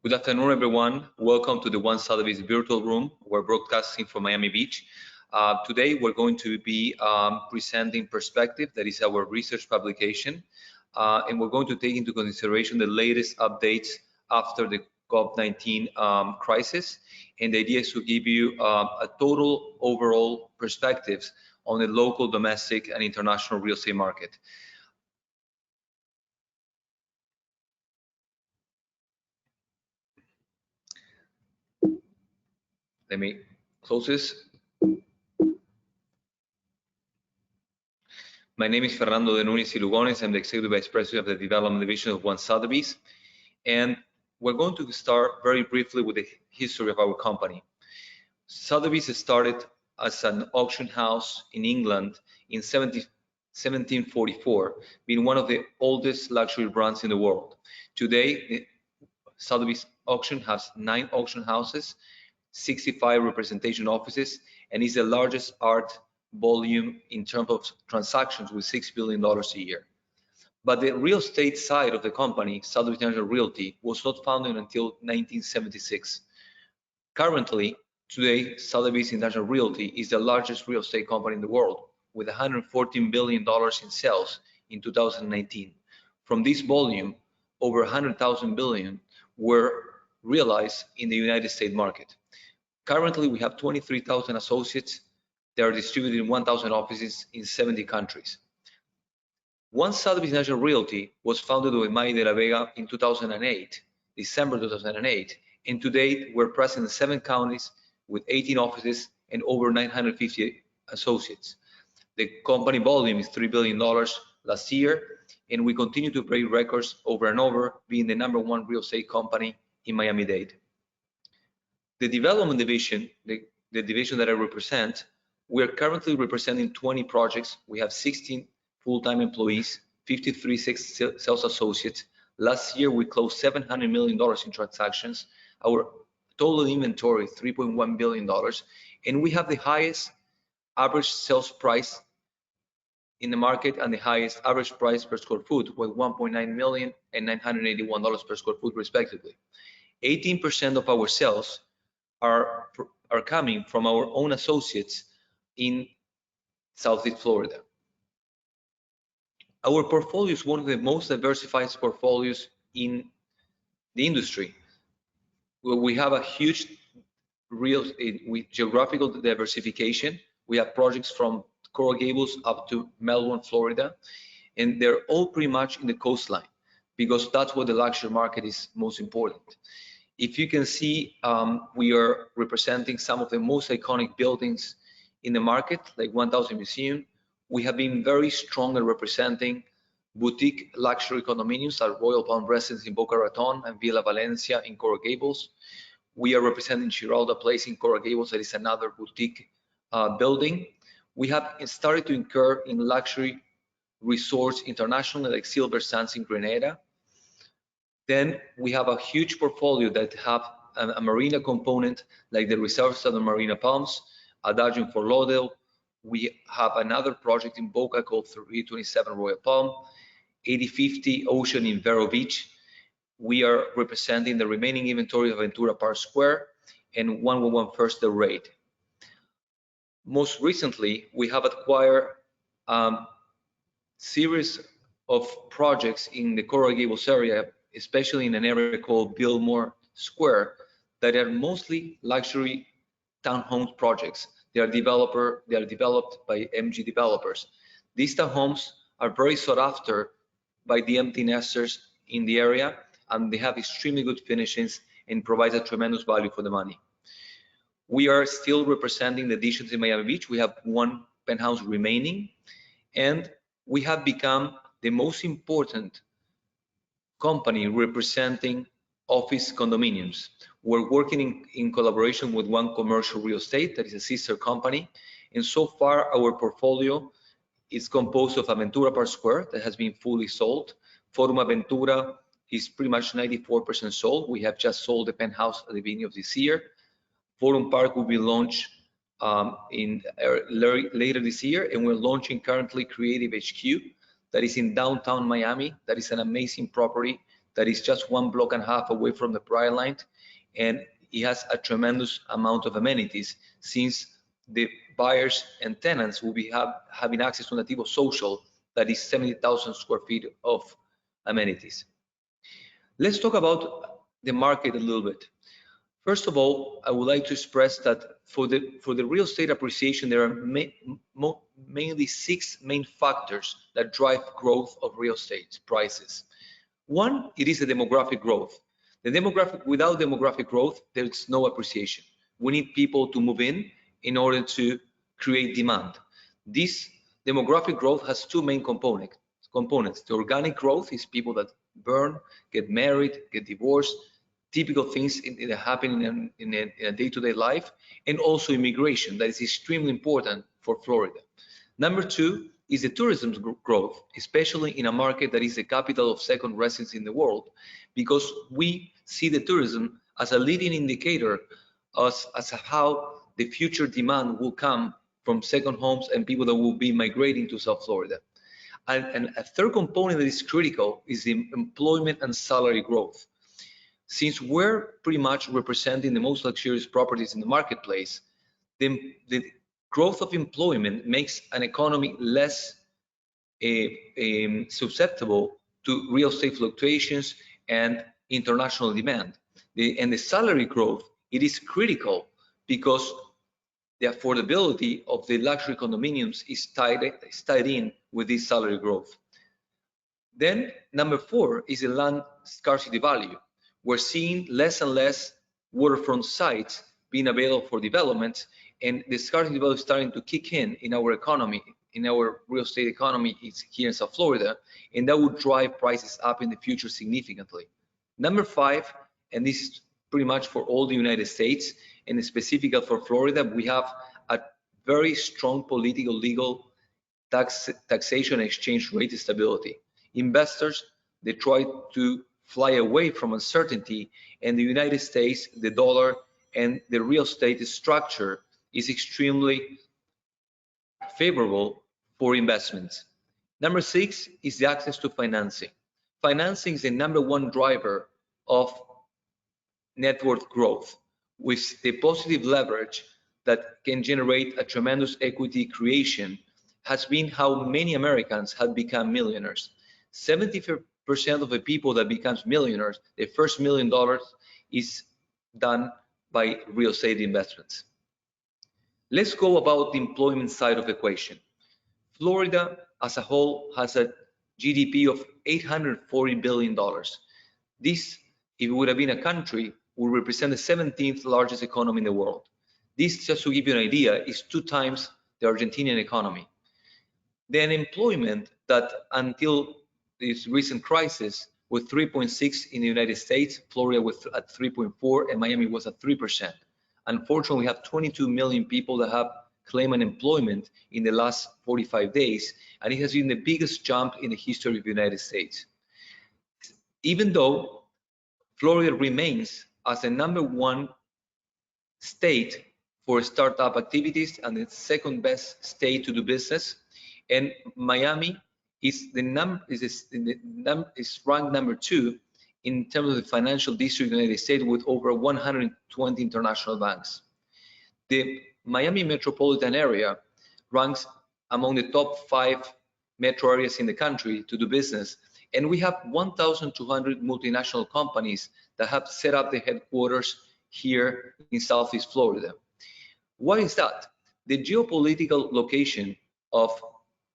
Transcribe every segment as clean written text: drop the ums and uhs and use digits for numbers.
Good afternoon, everyone. Welcome to the One Sotheby's virtual room. We're broadcasting from Miami Beach. Today, we're going to be presenting Perspective, that is our research publication, and we're going to take into consideration the latest updates after the COVID-19 crisis. And the idea is to give you a total overall perspectives on the local, domestic, and international real estate market. Let me close this. My name is Fernando de Nuñez y Lugones. I'm the Executive Vice President of the Development Division of One Sotheby's. And we're going to start very briefly with the history of our company. Sotheby's started as an auction house in England in 1744, being one of the oldest luxury brands in the world. Today, Sotheby's auction has 9 auction houses, 65 representation offices, and is the largest art volume in terms of transactions with $6 billion a year. But the real estate side of the company, Sotheby's International Realty, was not founded until 1976. Currently, today, Sotheby's International Realty is the largest real estate company in the world, with $114 billion in sales in 2019. From this volume, over 100,000 billion were realized in the United States market. Currently, we have 23,000 associates. They are distributed in 1,000 offices in 70 countries. One Sotheby's International Realty was founded by May de la Vega in 2008, December 2008, and today we're present in 7 counties with 18 offices and over 950 associates. The company volume is $3 billion last year, and we continue to break records over and over, being the #1 real estate company in Miami-Dade. The development division, the division that I represent, we are currently representing 20 projects. We have 16 full-time employees, 53 sales associates. Last year, we closed $700 million in transactions. Our total inventory, $3.1 billion. And we have the highest average sales price in the market and the highest average price per square foot, with $1.9 million and $981 per square foot, respectively. 18% of our sales are coming from our own associates in Southeast Florida. Our portfolio is one of the most diversified portfolios in the industry. We have a huge geographical diversification. We have projects from Coral Gables up to Melbourne, Florida, and they're all pretty much in the coastline because that's where the luxury market is most important. If you can see, we are representing some of the most iconic buildings in the market, like 1000 Museum. We have been very strong at representing boutique luxury condominiums at Royal Palm Residence in Boca Raton and Villa Valencia in Coral Gables. We are representing Giralda Place in Coral Gables, that is another boutique building. We have started to incur in luxury resorts internationally, like Silver Sands in Grenada. Then we have a huge portfolio that have a marina component, like the reserves of the Marina Palms, Adagio in Fort Lauderdale. We have another project in Boca called 327 Royal Palm, 8050 Ocean in Vero Beach. We are representing the remaining inventory of Ventura Park Square and 111 First Del Rey. Most recently, we have acquired a series of projects in the Coral Gables area, especially in an area called Biltmore Square, that are mostly luxury townhomes projects. They are developed by MG developers. These townhomes are very sought after by the empty nesters in the area, and they have extremely good finishes and provide a tremendous value for the money. We are still representing the additions in Miami Beach. We have 1 penthouse remaining, and we have become the most important company representing office condominiums. We're working in collaboration with One Commercial Real Estate, that is a sister company, and so far our portfolio is composed of Aventura Park Square that has been fully sold. Forum Aventura is pretty much 94% sold. We have just sold the penthouse at the beginning of this year. Forum Park will be launched later this year, and we're launching currently Creative HQ, that is in downtown Miami. That is an amazing property that is just 1.5 blocks away from the Pride line, and it has a tremendous amount of amenities since the buyers and tenants will be having access to Nativo Social, that is 70,000 square feet of amenities. Let's talk about the market a little bit. First of all, I would like to express that for the real estate appreciation, there are mainly 6 main factors that drive growth of real estate prices. One, it is the demographic growth. Without demographic growth, there's no appreciation. We need people to move in order to create demand. This demographic growth has 2 main components. The organic growth is people that burn, get married, get divorced, typical things that happen in a day-to-day life, and also immigration that is extremely important for Florida. Number 2 is the tourism growth, especially in a market that is the capital of second residence in the world, because we see the tourism as a leading indicator as how the future demand will come from second homes and people that will be migrating to South Florida. And a third component that is critical is the employment and salary growth. Since we're pretty much representing the most luxurious properties in the marketplace, the growth of employment makes an economy less susceptible to real estate fluctuations and international demand. And the salary growth, it is critical because the affordability of the luxury condominiums is tied in with this salary growth. Then number 4 is the land scarcity value. We're seeing less and less waterfront sites being available for development, and the scarcity value is starting to kick in our economy, in our real estate economy is here in South Florida, and that would drive prices up in the future significantly. Number 5, and this is pretty much for all the United States, and specifically for Florida, we have a very strong political, legal, taxation and exchange rate stability. Investors, they try to fly away from uncertainty, and the United States, the dollar, and the real estate structure is extremely favorable for investments. Number 6 is the access to financing. Financing is the number 1 driver of net worth growth, with the positive leverage that can generate a tremendous equity creation has been how many Americans have become millionaires. 70% of the people that becomes millionaires, their first $1 million is done by real estate investments. Let's go about the employment side of the equation. Florida as a whole has a GDP of $840 billion. This, if it would have been a country, would represent the 17th largest economy in the world. This, just to give you an idea, is 2 times the Argentinian economy. The unemployment that until this recent crisis was 3.6 in the United States, Florida was at 3.4, and Miami was at 3%. Unfortunately, we have 22 million people that have claimed unemployment in the last 45 days, and it has been the biggest jump in the history of the United States. Even though Florida remains as the number 1 state for startup activities and the second best state to do business, and Miami is ranked number 2 in terms of the financial district in the United States with over 120 international banks. The Miami metropolitan area ranks among the top 5 metro areas in the country to do business, and we have 1,200 multinational companies that have set up their headquarters here in Southeast Florida. Why is that? The geopolitical location of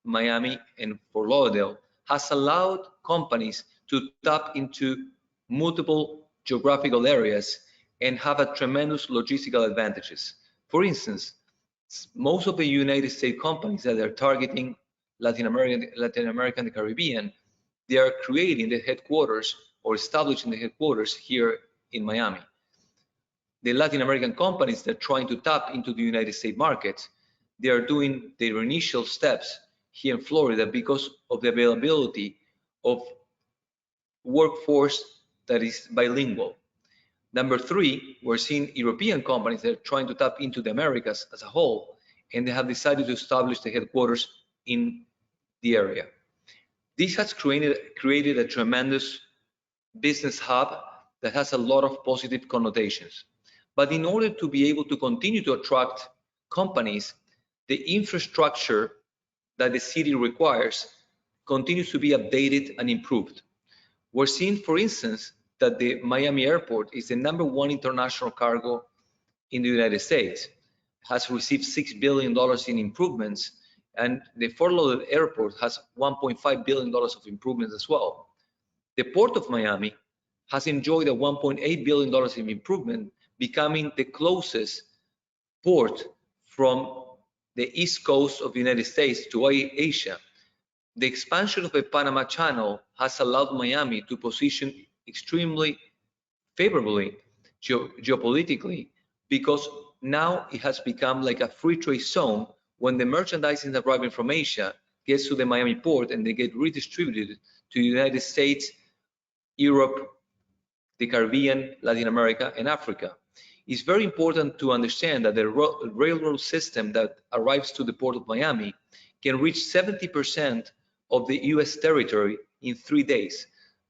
Miami and Fort Lauderdale has allowed companies to tap into multiple geographical areas and have a tremendous logistical advantages. For instance, most of the United States companies that are targeting Latin America and the Caribbean, they are creating the headquarters or establishing the headquarters here in Miami. The Latin American companies that are trying to tap into the United States market, they are doing their initial steps here in Florida because of the availability of workforce that is bilingual. Number 3, we're seeing European companies that are trying to tap into the Americas as a whole, and they have decided to establish the headquarters in the area. This has created a tremendous business hub that has a lot of positive connotations. But in order to be able to continue to attract companies, the infrastructure that the city requires continues to be updated and improved. We're seeing, for instance, that the Miami airport is the #1 international cargo in the United States, has received $6 billion in improvements, and the Fort Lauderdale airport has $1.5 billion of improvements as well. The Port of Miami has enjoyed a $1.8 billion in improvement, becoming the closest port from the east coast of the United States to Asia. The expansion of the Panama Channel has allowed Miami to position extremely favorably geopolitically, because now it has become like a free trade zone. When the merchandise is arriving from Asia gets to the Miami port and they get redistributed to the United States, Europe, the Caribbean, Latin America, and Africa. It's very important to understand that the railroad system that arrives to the Port of Miami can reach 70% of the US territory in 3 days,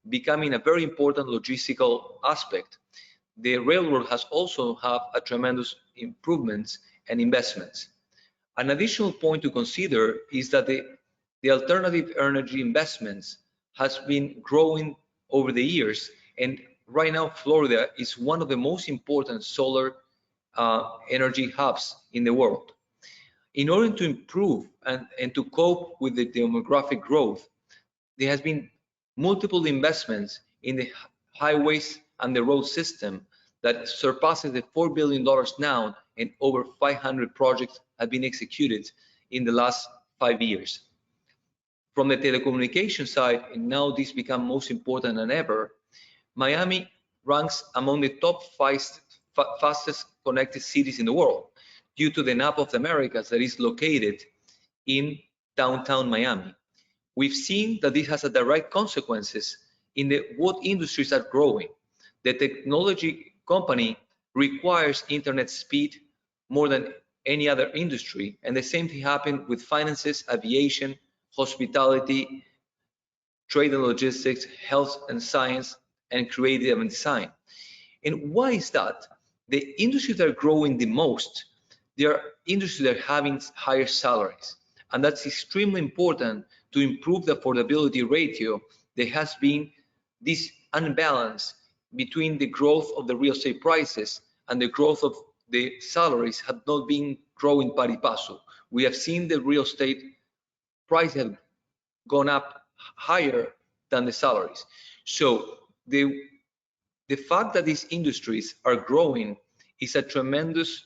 becoming a very important logistical aspect. The railroad has also had a tremendous improvements and investments. An additional point to consider is that the alternative energy investments has been growing over the years, and right now Florida is one of the most important solar energy hubs in the world. In order to improve and to cope with the demographic growth, there has been multiple investments in the highways and the road system that surpasses the $4 billion now, and over 500 projects have been executed in the last 5 years. From the telecommunication side, and now this become most important than ever, Miami ranks among the top 5 fastest connected cities in the world due to the Napa of the Americas that is located in downtown Miami. We've seen that this has a direct consequences in what industries are growing. The technology company requires internet speed more than any other industry, and the same thing happened with finances, aviation, hospitality, trade and logistics, health and science, and creative and design. And why is that? The industries that are growing the most, they are industries that are having higher salaries, and that's extremely important to improve the affordability ratio. There has been this unbalance between the growth of the real estate prices and the growth of the salaries have not been growing pari passu. We have seen the real estate price have gone up higher than the salaries. So the fact that these industries are growing is a tremendous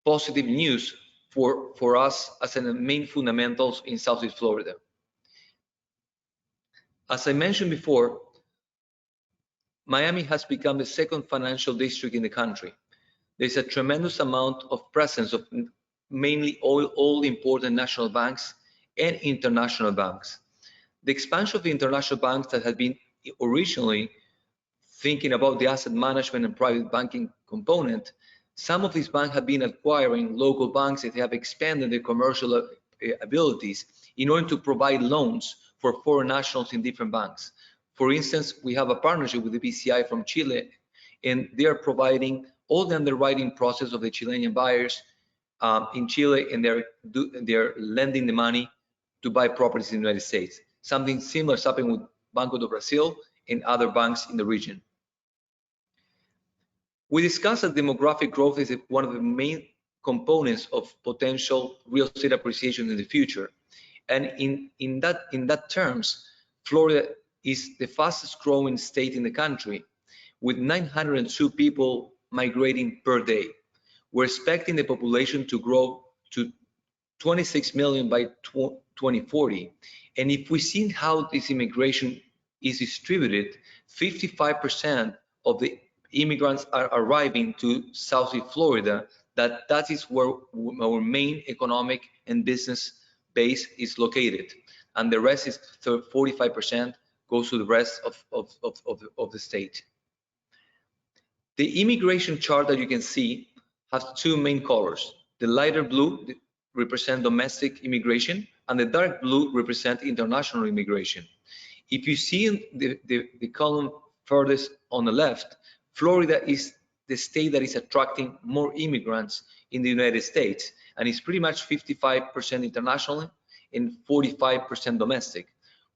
positive news for us as the main fundamentals in Southeast Florida. As I mentioned before, Miami has become the second financial district in the country. There's a tremendous amount of presence of mainly all important national banks and international banks. The expansion of the international banks that had been originally thinking about the asset management and private banking component, some of these banks have been acquiring local banks that have expanded their commercial abilities in order to provide loans for foreign nationals in different banks. For instance, we have a partnership with the BCI from Chile, and they are providing all the underwriting process of the Chilean buyers in Chile, and they're lending the money to buy properties in the United States. Something similar is happening with Banco do Brasil and other banks in the region. We discussed that demographic growth is one of the main components of potential real estate appreciation in the future. And in that terms, Florida is the fastest growing state in the country, with 902 people migrating per day. We're expecting the population to grow to 26 million by 2040. And if we see how this immigration is distributed, 55% of the immigrants are arriving to Southeast Florida. That is where our main economic and business base is located, and the rest is 45% goes to the rest of the state. The immigration chart that you can see has 2 main colors. The lighter blue represent domestic immigration, and the dark blue represent international immigration. If you see the column furthest on the left, Florida is the state that is attracting more immigrants in the United States, and it's pretty much 55% international and 45% domestic.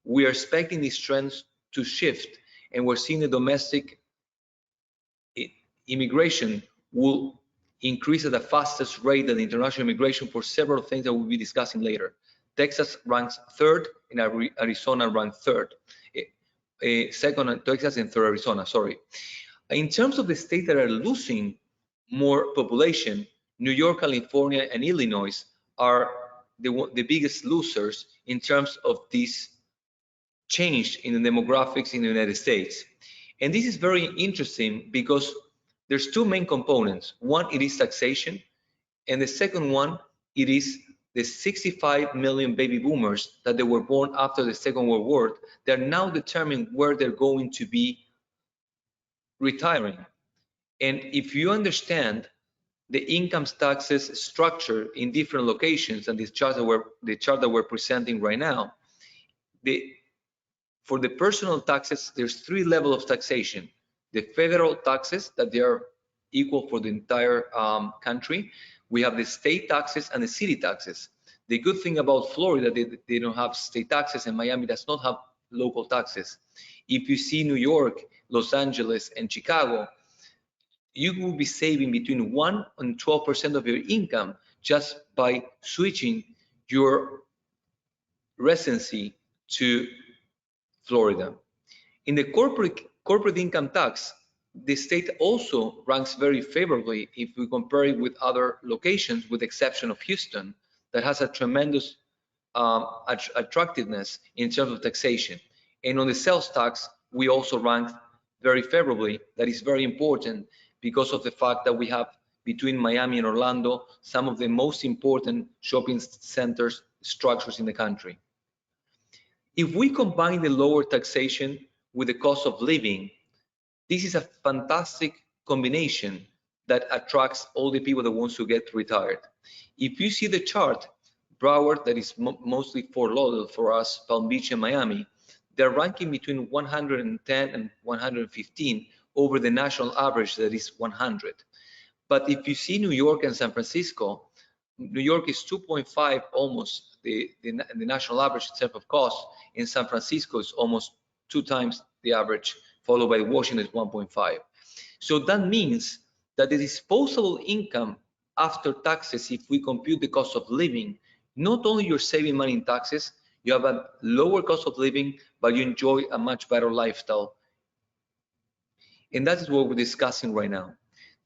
We are expecting these trends to shift, and we're seeing the domestic immigration will increase at the fastest rate than international immigration for several things that we'll be discussing later. Texas ranks third, and Arizona ranks third. Second, Texas, and third, Arizona, sorry. In terms of the states that are losing more population, New York, California, and Illinois are the biggest losers in terms of this change in the demographics in the United States. And this is very interesting because there's two main components. One, it is taxation, and the second one, it is the 65 million baby boomers that they were born after the Second World War. They're now determining where they're going to be retiring. And if you understand the income taxes structure in different locations, and the chart that we're presenting right now, for the personal taxes, there's three levels of taxation. The federal taxes, that they are equal for the entire country. We have the state taxes and the city taxes. The good thing about Florida, they don't have state taxes, and Miami does not have local taxes. If you see New York, Los Angeles, and Chicago, you will be saving between 1 and 12% of your income just by switching your residency to Florida. In the corporate income tax, the state also ranks very favorably if we compare it with other locations, with the exception of Houston, that has a tremendous attractiveness in terms of taxation. And on the sales tax, we also rank very favorably. That is very important because of the fact that we have, between Miami and Orlando, some of the most important shopping centers structures in the country. If we combine the lower taxation with the cost of living, this is a fantastic combination that attracts all the people that wants to get retired. If you see the chart, Broward, that is mostly Fort Lauderdale for us, Palm Beach and Miami, they're ranking between 110 and 115 over the national average that is 100. But if you see New York and San Francisco, New York is 2.5 almost the national average in terms of cost. In San Francisco, it's almost 2 times the average, followed by Washington is 1.5. So that means that the disposable income after taxes, if we compute the cost of living, not only you're saving money in taxes, you have a lower cost of living, but you enjoy a much better lifestyle. And that is what we're discussing right now.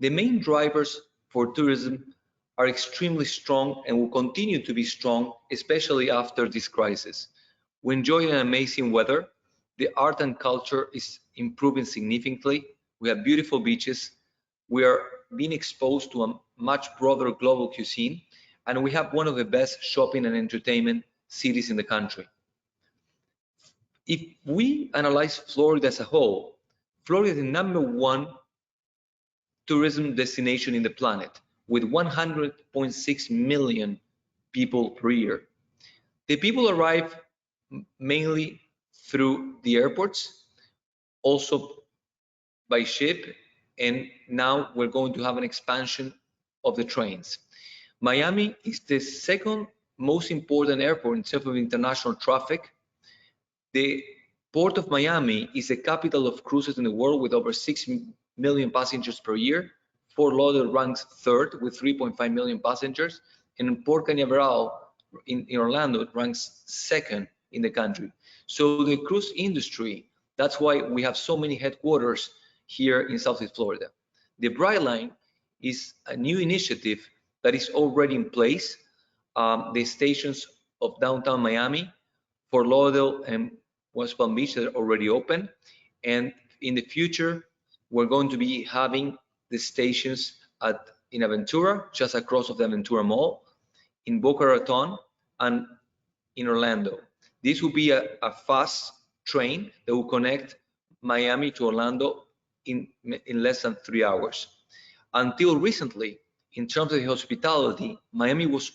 The main drivers for tourism are extremely strong and will continue to be strong, especially after this crisis. We enjoy an amazing weather. The art and culture is improving significantly. We have beautiful beaches. We are being exposed to a much broader global cuisine, and we have one of the best shopping and entertainment cities in the country. If we analyze Florida as a whole, Florida is the #1 tourism destination in the planet, with 100.6 million people per year. The people arrive mainly through the airports, also by ship, and now we're going to have an expansion of the trains. Miami is the second most important airport in terms of international traffic. The Port of Miami is the capital of cruises in the world with over 6 million passengers per year. Fort Lauderdale ranks third with 3.5 million passengers, and Port Canaveral in Orlando ranks second in the country. So the cruise industry, that's why we have so many headquarters here in Southeast Florida. The Brightline is a new initiative that is already in place. The stations of downtown Miami, Fort Lauderdale, and West Palm Beach are already open. And in the future, we're going to be having the stations in Aventura, just across of the Aventura Mall, in Boca Raton, and in Orlando. This will be a fast train that will connect Miami to Orlando in less than 3 hours. Until recently, in terms of the hospitality, Miami was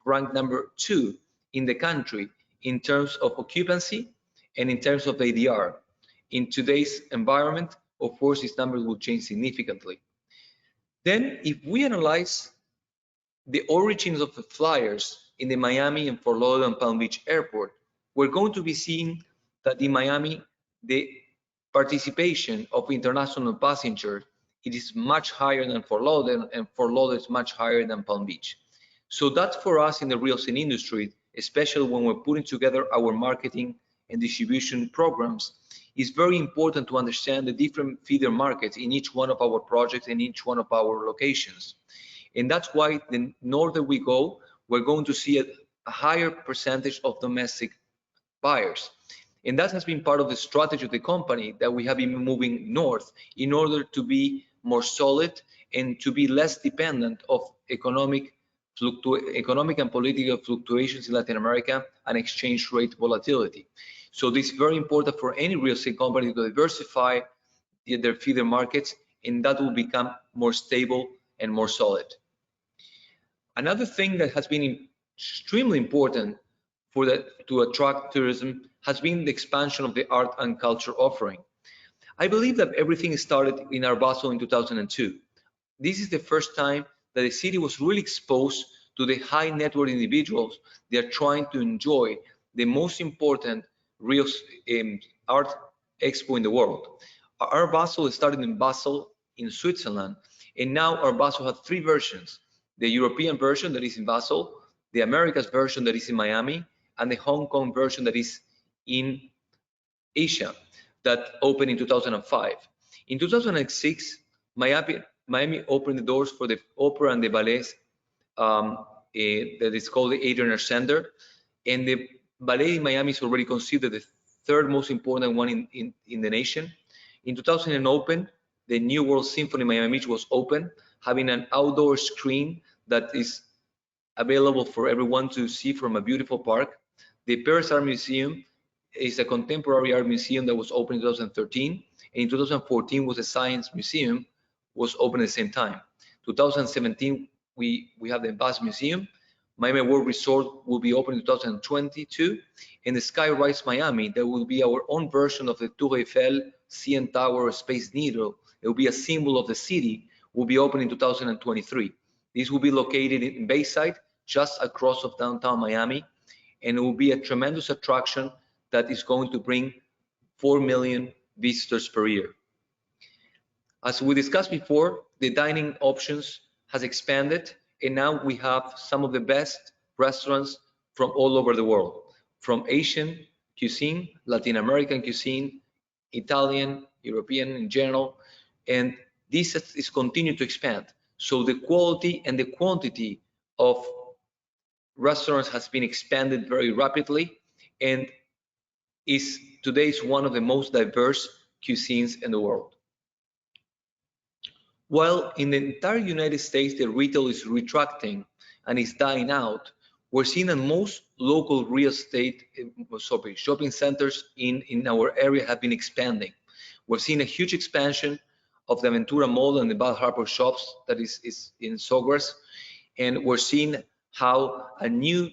ranked #2 in the country in terms of occupancy and in terms of ADR. In today's environment, of course, these numbers will change significantly. Then, if we analyze the origins of the flyers in the Miami and Fort Lauderdale and Palm Beach Airport, we're going to be seeing that in Miami, the participation of international passengers, it is much higher than Fort Lauderdale, and Fort Lauderdale is much higher than Palm Beach. So that's for us in the real estate industry, especially when we're putting together our marketing and distribution programs, it's very important to understand the different feeder markets in each one of our projects and each one of our locations. And that's why the norther we go, we're going to see a higher percentage of domestic buyers. And that has been part of the strategy of the company, that we have been moving north in order to be more solid and to be less dependent of economic and political fluctuations in Latin America and exchange rate volatility. So this is very important for any real estate company to diversify their feeder markets, and that will become more stable and more solid. Another thing that has been extremely important to attract tourism has been the expansion of the art and culture offering. I believe that everything started in Art Basel in 2002. This is the first time that the city was really exposed to the high net worth individuals that are trying to enjoy the most important real art expo in the world. Art Basel started in Basel in Switzerland, and now Art Basel has three versions: the European version that is in Basel, the Americas version that is in Miami, and the Hong Kong version that is in Asia, that opened in 2005. In 2006, Miami opened the doors for the opera and the ballet that is called the Adrian Center, and the ballet in Miami is already considered the third most important one in the nation. In 2000 open, the New World Symphony Miami Beach was open, having an outdoor screen that is available for everyone to see from a beautiful park. The Paris Art Museum is a contemporary art museum that was opened in 2013, and in 2014 was a science museum, was open at the same time. 2017, we have the Bass Museum. Miami World Resort will be open in 2022, and the Skyrise Miami, that will be our own version of the Tour Eiffel, CN Tower, Space Needle. It will be a symbol of the city, will be open in 2023. This will be located in Bayside, just across of downtown Miami, and it will be a tremendous attraction that is going to bring 4 million visitors per year. As we discussed before, the dining options has expanded, and now we have some of the best restaurants from all over the world, from Asian cuisine, Latin American cuisine, Italian, European in general, and this is continuing to expand. So the quality and the quantity of restaurants has been expanded very rapidly, and is today one of the most diverse cuisines in the world. While in the entire United States, the retail is retracting and is dying out, we're seeing that most local real estate shopping centers in our area have been expanding. We're seeing a huge expansion of the Ventura Mall and the Bal Harbour shops that is in Sawgrass, and we're seeing how a new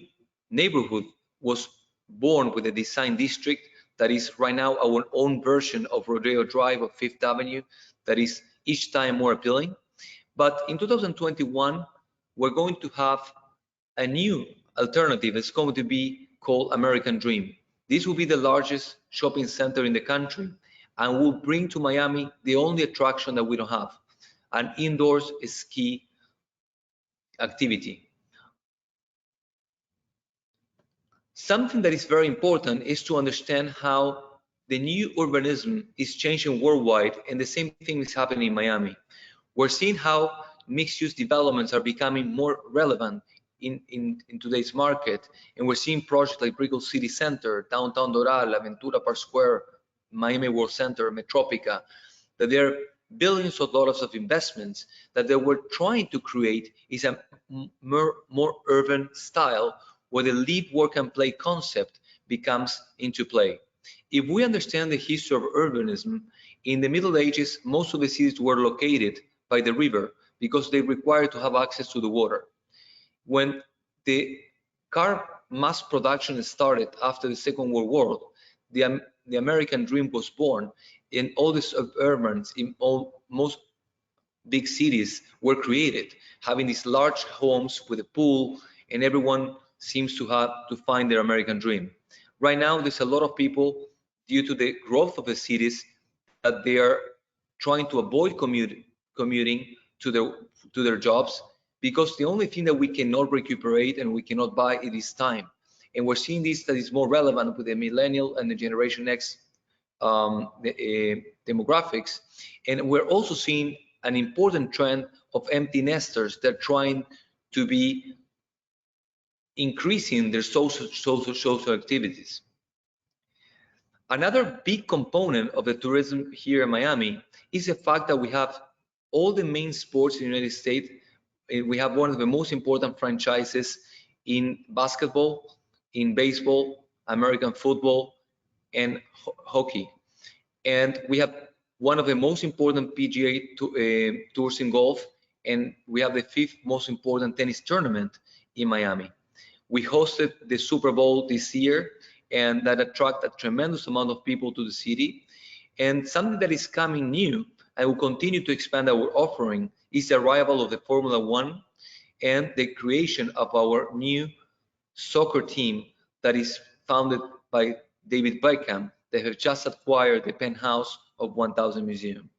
neighborhood was born with a design district that is right now our own version of Rodeo Drive of Fifth Avenue, that is each time more appealing. But in 2021, we're going to have a new alternative. It's going to be called American Dream. This will be the largest shopping center in the country and will bring to Miami the only attraction that we don't have, an indoors ski activity. Something that is very important is to understand how the new urbanism is changing worldwide, and the same thing is happening in Miami. We're seeing how mixed-use developments are becoming more relevant in today's market, and we're seeing projects like Brickell City Center, Downtown Doral, Aventura Park Square, Miami World Center, Metropica, that there are billions of dollars of investments that they were trying to create is a more urban style where the live, work, and play concept becomes into play. If we understand the history of urbanism, in the Middle Ages, most of the cities were located by the river because they required to have access to the water. When the car mass production started after the Second World War, the the American dream was born, and all the suburbans in most big cities were created, having these large homes with a pool, and everyone seems to have to find their American dream. Right now, there's a lot of people, due to the growth of the cities, that they are trying to avoid commuting to their jobs, because the only thing that we cannot recuperate and we cannot buy, it is time. And we're seeing this that is more relevant with the millennial and the Generation X demographics. And we're also seeing an important trend of empty nesters that are trying to be increasing their social activities. Another big component of the tourism here in Miami is the fact that we have all the main sports in the United States. We have one of the most important franchises in basketball, in baseball, American football, and hockey. And we have one of the most important PGA tours in golf, and we have the 5th most important tennis tournament in Miami. We hosted the Super Bowl this year, and that attracted a tremendous amount of people to the city. And something that is coming new and will continue to expand our offering is the arrival of the Formula One and the creation of our new soccer team that is founded by David Beckham. They have just acquired the penthouse of 1000 Museum.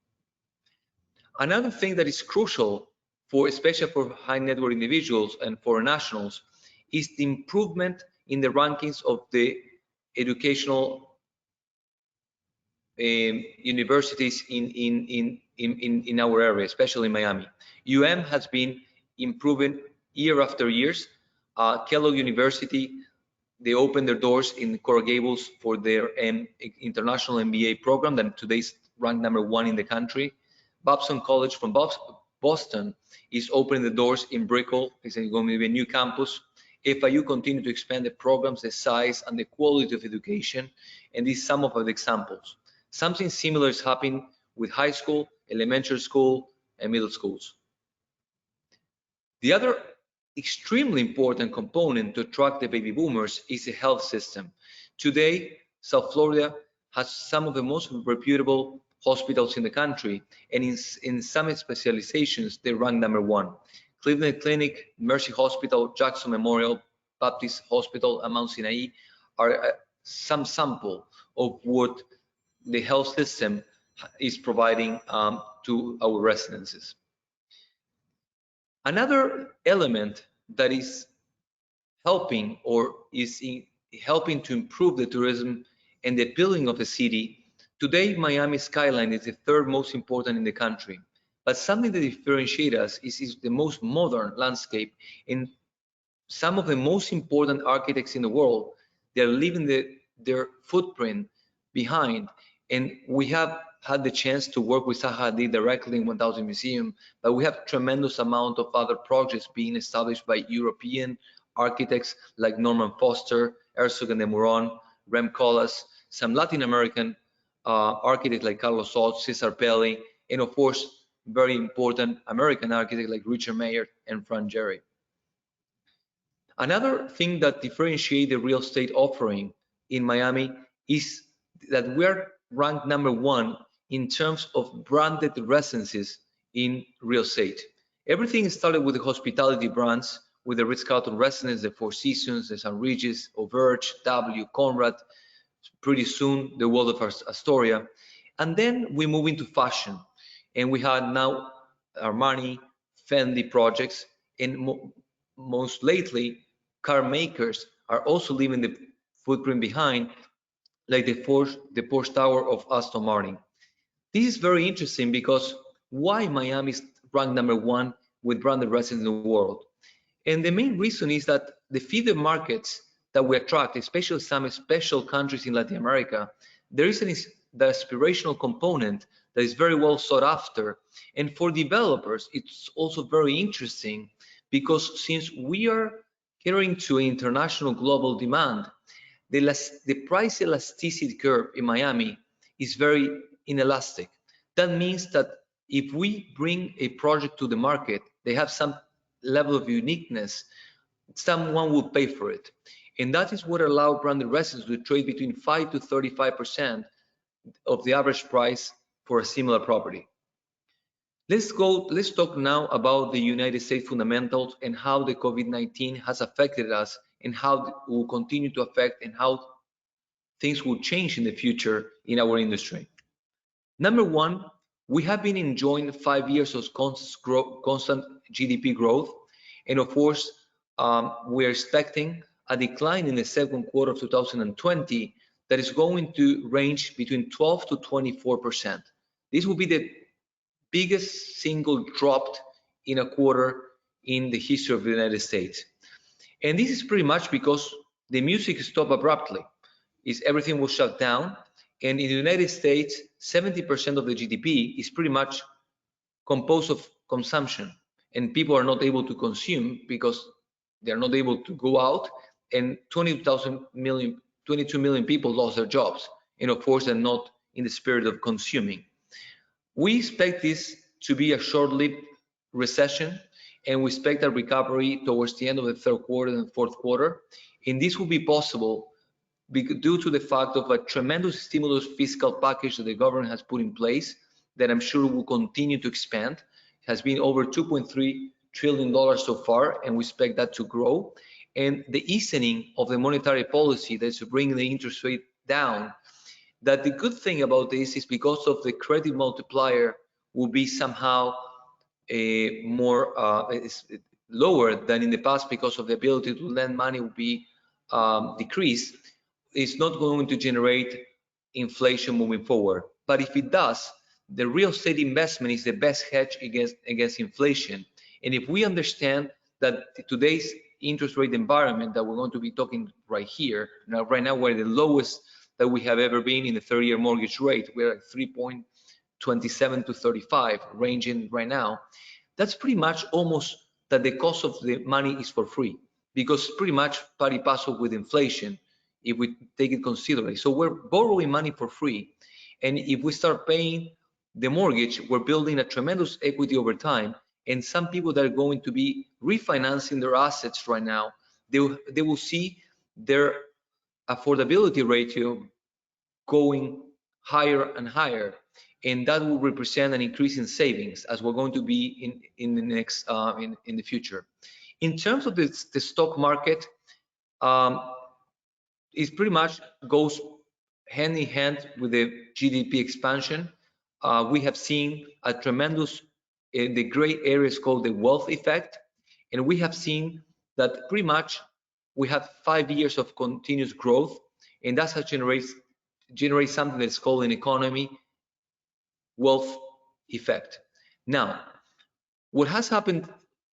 Another thing that is crucial for, especially for high net worth individuals and foreign nationals, is the improvement in the rankings of the educational universities in our area, especially in Miami. has been improving year after years. Kellogg University, they opened their doors in Coral Gables for their international MBA program that today is ranked #1 in the country. Babson College from Boston is opening the doors in Brickell. It's going to be a new campus. FIU continue to expand the programs, the size, and the quality of education, and these are some of the examples. Something similar is happening with high school, elementary school, and middle schools. The other extremely important component to attract the baby boomers is the health system. Today, South Florida has some of the most reputable hospitals in the country, and in some specializations, they rank #1. Cleveland Clinic, Mercy Hospital, Jackson Memorial Baptist Hospital, and Mount Sinai are some sample of what the health system is providing to our residences. Another element that is helping helping to improve the tourism and the appealing of the city. Today, Miami skyline is the 3rd most important in the country. But something that differentiates us is the most modern landscape, and some of the most important architects in the world, they're leaving their footprint behind. And we have had the chance to work with Zaha Hadid directly in 1000 Museum, but we have tremendous amount of other projects being established by European architects like Norman Foster, Herzog and de Meuron, Rem Koolhaas, some Latin American architects like Carlos Soch, Cesar Pelli, and of course, very important American architects like Richard Mayer and Frank Gehry. Another thing that differentiates the real estate offering in Miami is that we're ranked #1 in terms of branded residences in real estate. Everything started with the hospitality brands, with the Ritz-Carlton Residence, the Four Seasons, the St. Regis, Auberge, W, Conrad, pretty soon the world of Astoria. And then we move into fashion. And we have now Armani, Fendi projects, and most lately, car makers are also leaving the footprint behind, like the Porsche Tower of Aston Martin. This is very interesting because why Miami is ranked #1 with branded residents in the world? And the main reason is that the feeder markets that we attract, especially some special countries in Latin America, there is the aspirational component that is very well sought after. And for developers, it's also very interesting because since we are catering to international global demand, the price elasticity curve in Miami is very inelastic. That means that if we bring a project to the market, they have some level of uniqueness, someone will pay for it. And that is what allowed branded residents to trade between 5 to 35% of the average price for a similar property. Let's talk now about the United States fundamentals and how the COVID-19 has affected us and how it will continue to affect and how things will change in the future in our industry. Number one, we have been enjoying 5 years of constant GDP growth. And of course, we're expecting a decline in the second quarter of 2020 that is going to range between 12 to 24%. This will be the biggest single drop in a quarter in the history of the United States. And this is pretty much because the music stopped abruptly. Everything was shut down. And in the United States, 70% of the GDP is pretty much composed of consumption. And people are not able to consume because they're not able to go out. And 22 million people lost their jobs. And of course, they're not in the spirit of consuming. We expect this to be a short-lived recession, and we expect a recovery towards the end of the third quarter and fourth quarter. And this will be possible due to the fact of a tremendous stimulus fiscal package that the government has put in place that I'm sure will continue to expand. It has been over $2.3 trillion so far, and we expect that to grow. And the easing of the monetary policy that's bringing the interest rate down, that the good thing about this is because of the credit multiplier will be somehow lower than in the past because of the ability to lend money will be decreased. It's not going to generate inflation moving forward. But if it does, the real estate investment is the best hedge against inflation. And if we understand that today's interest rate environment that we're going to be talking right here, right now we're the lowest that we have ever been in the 30-year mortgage rate. We're at 3.27 to 35, ranging right now. That's pretty much almost that the cost of the money is for free, because pretty much pari passu with inflation, if we take it considerably. So we're borrowing money for free. And if we start paying the mortgage, we're building a tremendous equity over time. And some people that are going to be refinancing their assets right now, they will see their affordability ratio going higher and higher, and that will represent an increase in savings as we're going to be in the next in the future. In terms of the stock market, it pretty much goes hand in hand with the GDP expansion. We have seen a tremendous, the gray areas called the wealth effect, and we have seen that pretty much we have 5 years of continuous growth, and that has generates something that's called an economy wealth effect. Now, what has happened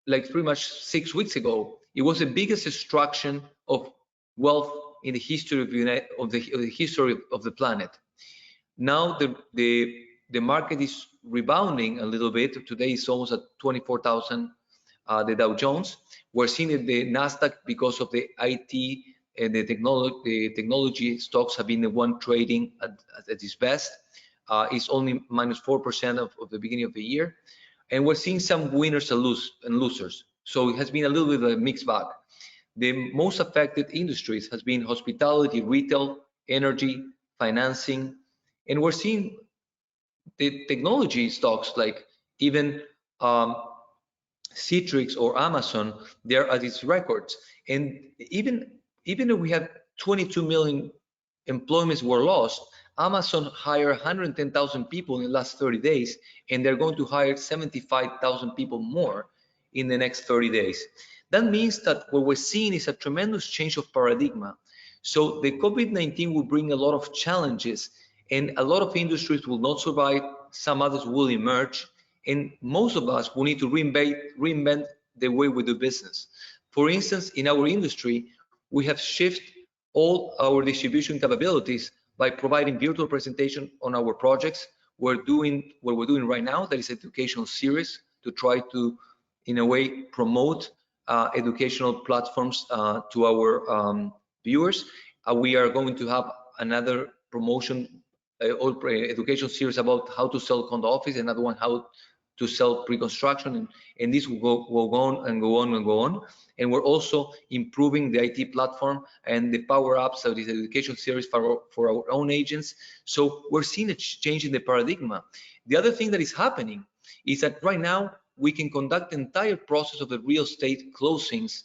like pretty much 6 weeks ago, it was the biggest destruction of wealth in the history of the history of the planet. Now the market is rebounding a little bit. Today it's almost at 24,000, the Dow Jones. We're seeing that the Nasdaq, because of the IT and the technology stocks have been the one trading at its best. It's only minus 4% of the beginning of the year. And we're seeing some winners and losers. So it has been a little bit of a mixed bag. The most affected industries has been hospitality, retail, energy, financing, and we're seeing the technology stocks like even Citrix or Amazon, they're at its records. And even if we had 22 million employments were lost, Amazon hired 110,000 people in the last 30 days, and they're going to hire 75,000 people more in the next 30 days. That means that what we're seeing is a tremendous change of paradigm. So the COVID-19 will bring a lot of challenges, and a lot of industries will not survive, some others will emerge, and most of us will need to reinvent the way we do business. For instance, in our industry, we have shifted all our distribution capabilities by providing virtual presentation on our projects. What we're doing right now, that is educational series to try to, in a way, promote educational platforms to our viewers. We are going to have another promotion or educational series about how to sell condo office, another one how to sell pre-construction, and this will go on and go on and go on. And we're also improving the IT platform and the power ups of this education series for our own agents. So we're seeing a change in the paradigm. The other thing that is happening is that right now we can conduct the entire process of the real estate closings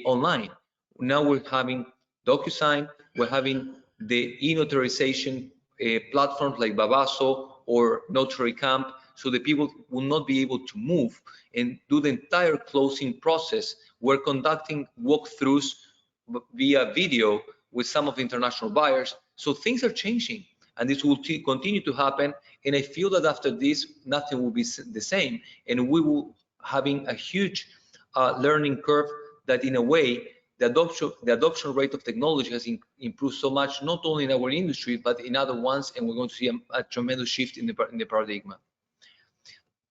online. Now we're having DocuSign, we're having the e-notarization platforms like Babaso or Notary Camp, so the people will not be able to move and do the entire closing process. We're conducting walkthroughs via video with some of the international buyers. So things are changing, and this will continue to happen. And I feel that after this, nothing will be the same, and we will having a huge learning curve that in a way the adoption rate of technology has improved so much, not only in our industry, but in other ones, and we're going to see a tremendous shift in the paradigm.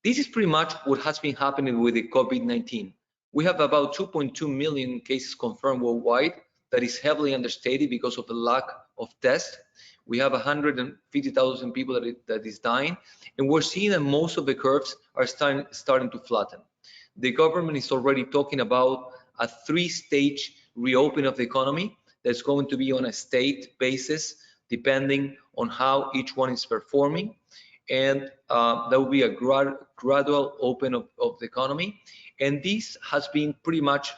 This is pretty much what has been happening with the COVID-19. We have about 2.2 million cases confirmed worldwide. That is heavily understated because of the lack of tests. We have 150,000 people that is dying, and we're seeing that most of the curves are starting to flatten. The government is already talking about a 3-stage reopening of the economy that's going to be on a state basis, depending on how each one is performing. And there will be a gradual open of the economy. And this has been pretty much,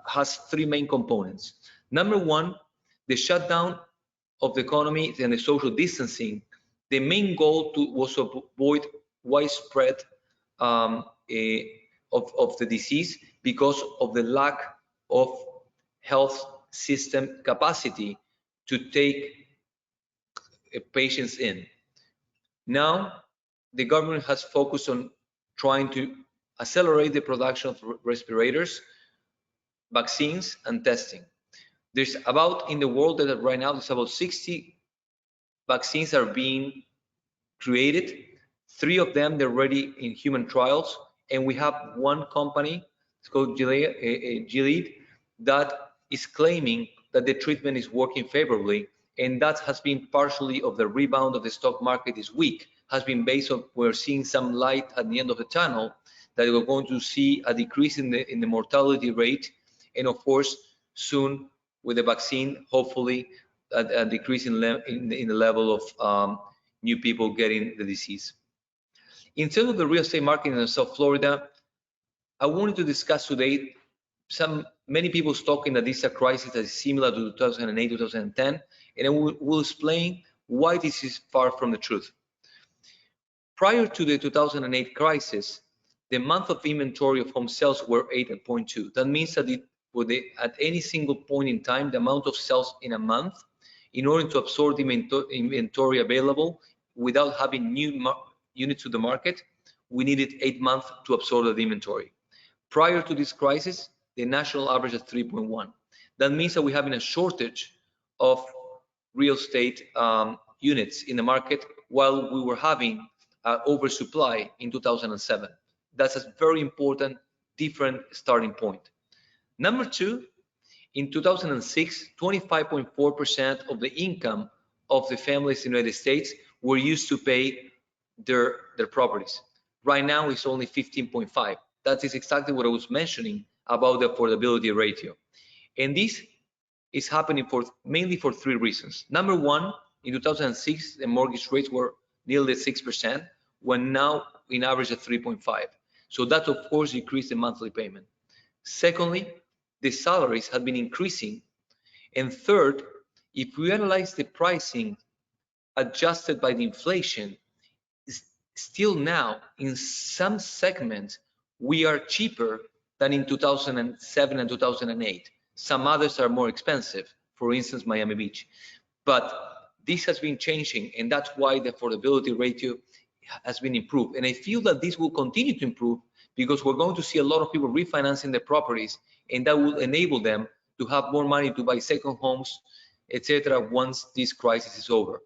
has 3 main components. Number one, the shutdown of the economy and the social distancing. The main goal was to avoid widespread of the disease because of the lack of health system capacity to take patients in. Now, the government has focused on trying to accelerate the production of respirators, vaccines, and testing. There's about, in the world that right now, there's about 60 vaccines are being created. 3 of them, they're already in human trials. And we have one company, it's called Gilead, that is claiming that the treatment is working favorably. And that has been partially of the rebound of the stock market this week, has been based on, we're seeing some light at the end of the tunnel, that we're going to see a decrease in the mortality rate. And of course, soon with the vaccine, hopefully a decrease in the level of new people getting the disease. In terms of the real estate market in South Florida, I wanted to discuss today many people talking that this is a crisis that is similar to 2008, 2010, and I will explain why this is far from the truth. Prior to the 2008 crisis, the month of inventory of home sales were 8.2. That means that at any single point in time, the amount of sales in a month, in order to absorb the inventory available without having new units to the market, we needed 8 months to absorb the inventory. Prior to this crisis, the national average is 3.1. That means that we're having a shortage of real estate units in the market while we were having oversupply in 2007. That's a very important, different starting point. Number two, in 2006, 25.4% of the income of the families in the United States were used to pay their properties. Right now, it's only 15.5. That is exactly what I was mentioning about the affordability ratio. And this is happening mainly for 3 reasons. Number one, in 2006, the mortgage rates were nearly 6%, when now in average at 3.5. So that, of course, decreased the monthly payment. Secondly, the salaries have been increasing. And third, if we analyze the pricing adjusted by the inflation, still now in some segments, we are cheaper than in 2007 and 2008. Some others are more expensive, for instance, Miami Beach. But this has been changing, and that's why the affordability ratio has been improved. And I feel that this will continue to improve because we're going to see a lot of people refinancing their properties, and that will enable them to have more money to buy second homes, etc. once this crisis is over.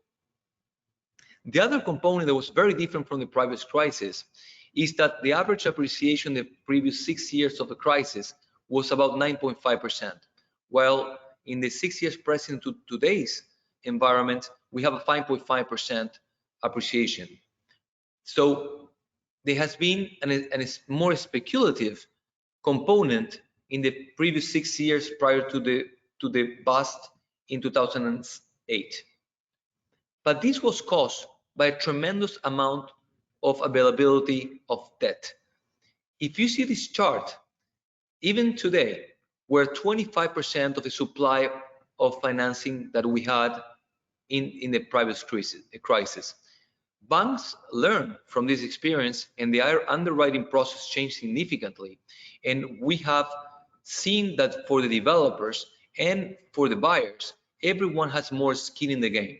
The other component that was very different from the previous crisis is that the average appreciation the previous 6 years of the crisis was about 9.5%, while in the 6 years present to today's environment, we have a 5.5% appreciation. So there has been a more speculative component in the previous 6 years prior to the bust in 2008. But this was caused by a tremendous amount of availability of debt. If you see this chart, even today, we're 25% of the supply of financing that we had in the previous crisis. Banks learn from this experience and the underwriting process changed significantly. And we have seen that for the developers and for the buyers, everyone has more skin in the game.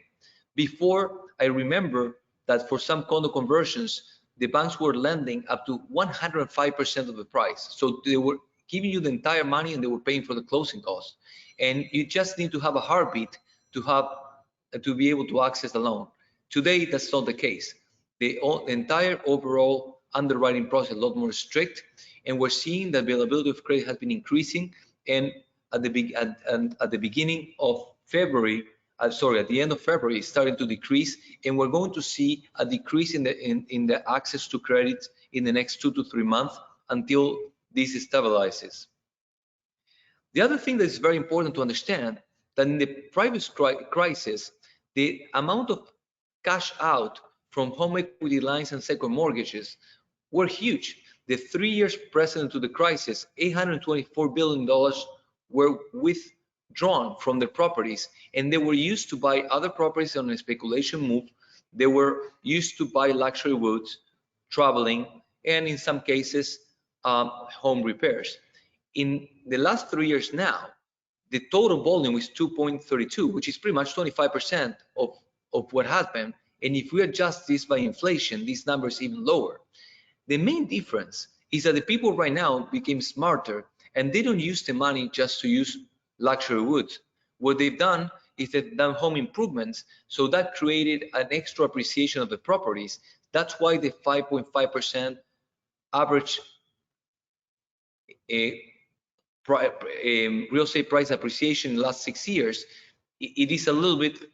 Before, I remember that for some condo conversions, the banks were lending up to 105% of the price. So they were giving you the entire money and they were paying for the closing costs. And you just need to have a heartbeat to be able to access the loan. Today, that's not the case. The entire overall underwriting process is a lot more strict, and we're seeing the availability of credit has been increasing. And at the beginning of February, at the end of February, it's starting to decrease, and we're going to see a decrease in the access to credit in the next 2 to 3 months until this stabilizes. The other thing that is very important to understand that in the previous crisis, the amount of cash out from home equity lines and second mortgages were huge. The 3 years precedent to the crisis, $824 billion were withdrawn from the properties, and they were used to buy other properties on a speculation move. They were used to buy luxury goods, traveling, and in some cases, home repairs. In the last 3 years now, the total volume is 2.32, which is pretty much 25% of what happened. And if we adjust this by inflation, this number is even lower. The main difference is that the people right now became smarter and they don't use the money just to use luxury goods. What they've done is they've done home improvements, so that created an extra appreciation of the properties. That's why the 5.5% average real estate price appreciation in the last 6 years, it is a little bit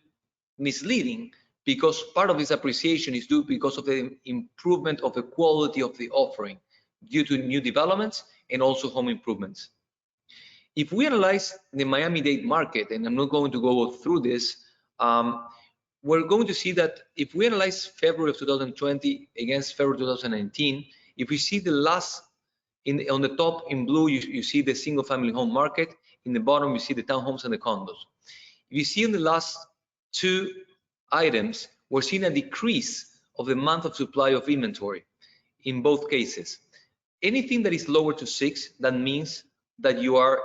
misleading, because part of this appreciation is due because of the improvement of the quality of the offering due to new developments and also home improvements. If we analyze the Miami-Dade market, and I'm not going to go through this, we're going to see that if we analyze February of 2020 against February 2019, if we see the last, on the top in blue, you see the single family home market. In the bottom, you see the townhomes and the condos. If you see in the last two items, we're seeing a decrease of the month of supply of inventory in both cases. Anything that is lower to 6, that means that you are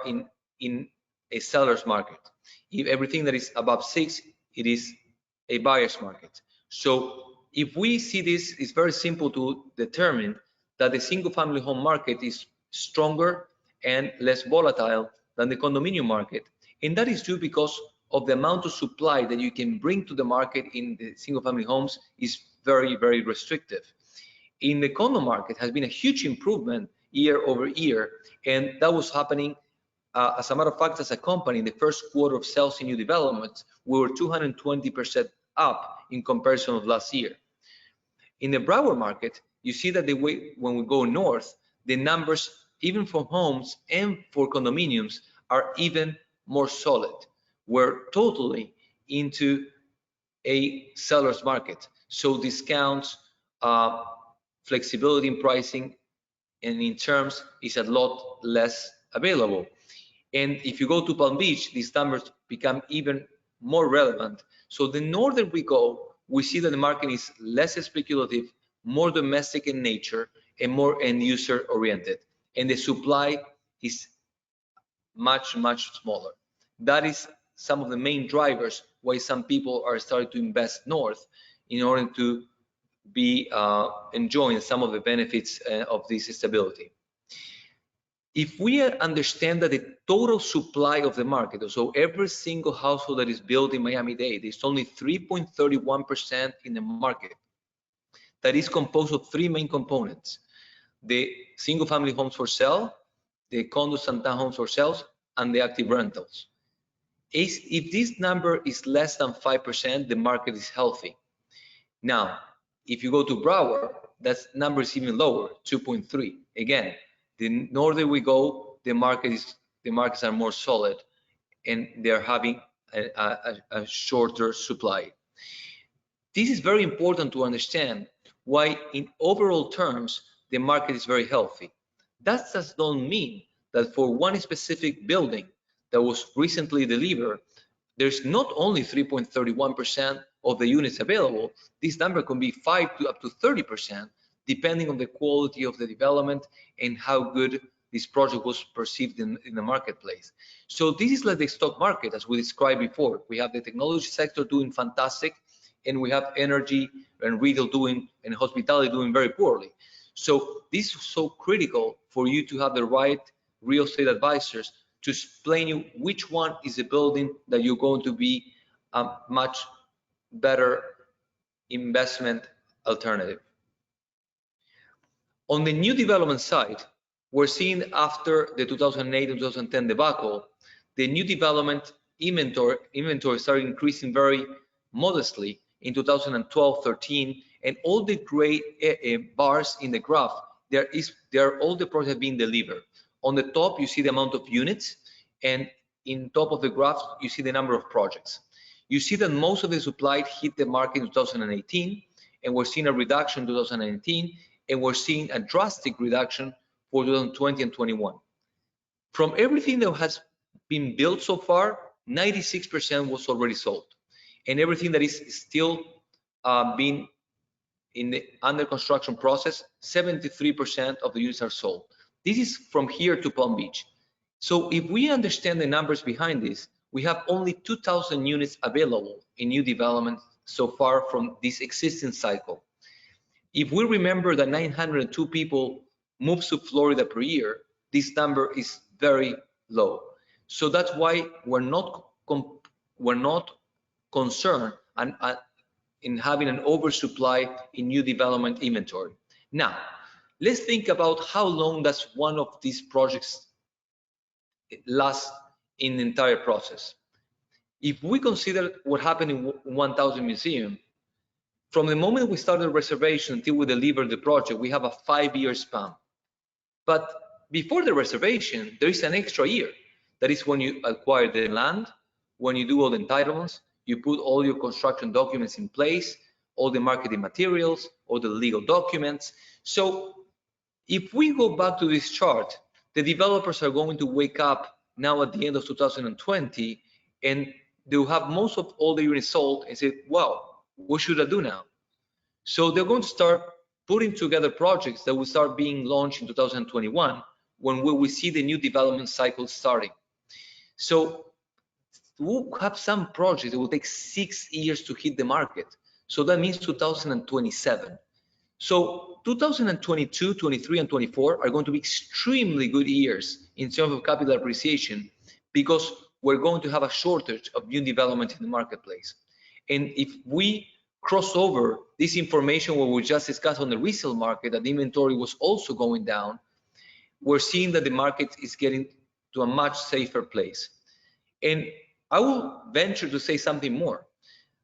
in a seller's market. If everything that is above 6, it is a buyer's market. So if we see this, it's very simple to determine that the single family home market is stronger and less volatile than the condominium market. And that is due because of the amount of supply that you can bring to the market in the single family homes is very, very restrictive. In the condo market has been a huge improvement year over year, and that was happening. As a matter of fact, as a company, in the first quarter of sales in new developments, we were 220% up in comparison of last year. In the Broward market, you see that when we go north, the numbers, even for homes and for condominiums, are even more solid. We're totally into a seller's market. So discounts, flexibility in pricing, and in terms is a lot less available. And if you go to Palm Beach, these numbers become even more relevant. So the northern we go, we see that the market is less speculative, more domestic in nature, and more end user oriented. And the supply is much, much smaller. That is some of the main drivers why some people are starting to invest north in order to be enjoying some of the benefits of this stability. If we understand that the total supply of the market, so every single household that is built in Miami-Dade, is only 3.31% in the market. That is composed of 3 main components: the single family homes for sale, the condos and townhomes for sales, and the active rentals. If this number is less than 5%, the market is healthy. Now, If you go to Broward, that number is even lower, 2.3. Again, the northern we go, the markets are more solid, and they're having a shorter supply. This is very important to understand why, in overall terms, the market is very healthy. That does not mean that for one specific building that was recently delivered, there's not only 3.31% of the units available. This number can be 5 to up to 30%, depending on the quality of the development and how good this project was perceived in the marketplace. So this is like the stock market, as we described before. We have the technology sector doing fantastic, and we have energy and retail doing, and hospitality doing very poorly. So this is so critical for you to have the right real estate advisors to explain you which one is a building that you're going to be a much better investment alternative. On the new development side, we're seeing after the 2008 and 2010 debacle, the new development inventory started increasing very modestly in 2012-13, and all the gray bars in the graph, there are all the projects being delivered. On the top, you see the amount of units, and in top of the graph, you see the number of projects. You see that most of the supply hit the market in 2018, and we're seeing a reduction in 2019, and we're seeing a drastic reduction for 2020 and 21. From everything that has been built so far, 96% was already sold, and everything that is still being in the under construction process, 73% of the units are sold. This is from here to Palm Beach. So if we understand the numbers behind this, we have only 2,000 units available in new development so far from this existing cycle. If we remember that 902 people move to Florida per year, this number is very low. So that's why we're not concerned in having an oversupply in new development inventory. Now, let's think about how long does one of these projects last in the entire process. If we consider what happened in 1000 Museum, from the moment we started reservation until we deliver the project, we have a 5-year span. But before the reservation, there is an extra year. That is when you acquire the land, when you do all the entitlements, you put all your construction documents in place, all the marketing materials, all the legal documents. So if we go back to this chart, the developers are going to wake up now at the end of 2020, and they'll have most of all the units sold and say, wow, what should I do now? So they're going to start putting together projects that will start being launched in 2021, when we will see the new development cycle starting. So we'll have some projects that will take 6 years to hit the market. So that means 2027. So 2022, 23, and 24 are going to be extremely good years in terms of capital appreciation, because we're going to have a shortage of new development in the marketplace. And if we cross over this information what we just discussed on the resale market, that the inventory was also going down, we're seeing that the market is getting to a much safer place. And I will venture to say something more.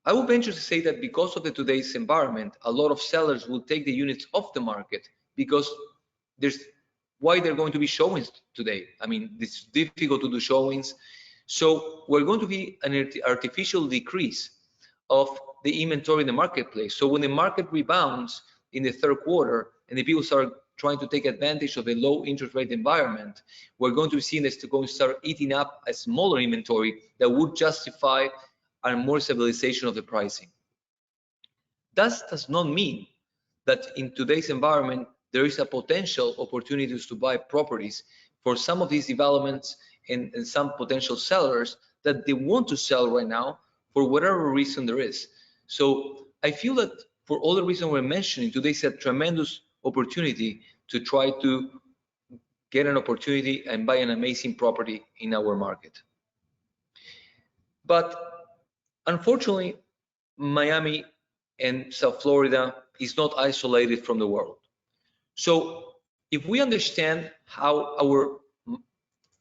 I will venture to say that because of today's environment, a lot of sellers will take the units off the market, because why they're going to be showings today. I mean, it's difficult to do showings. So we're going to be an artificial decrease of the inventory in the marketplace. So when the market rebounds in the third quarter and the people start trying to take advantage of the low interest rate environment, we're going to see this going to start eating up a smaller inventory that would justify a more stabilization of the pricing. That does not mean that in today's environment there is a potential opportunities to buy properties for some of these developments and some potential sellers that they want to sell right now for whatever reason there is. So I feel that for all the reasons we're mentioning, today's a tremendous opportunity to try to get an opportunity and buy an amazing property in our market. But unfortunately, Miami and South Florida is not isolated from the world. So if we understand how our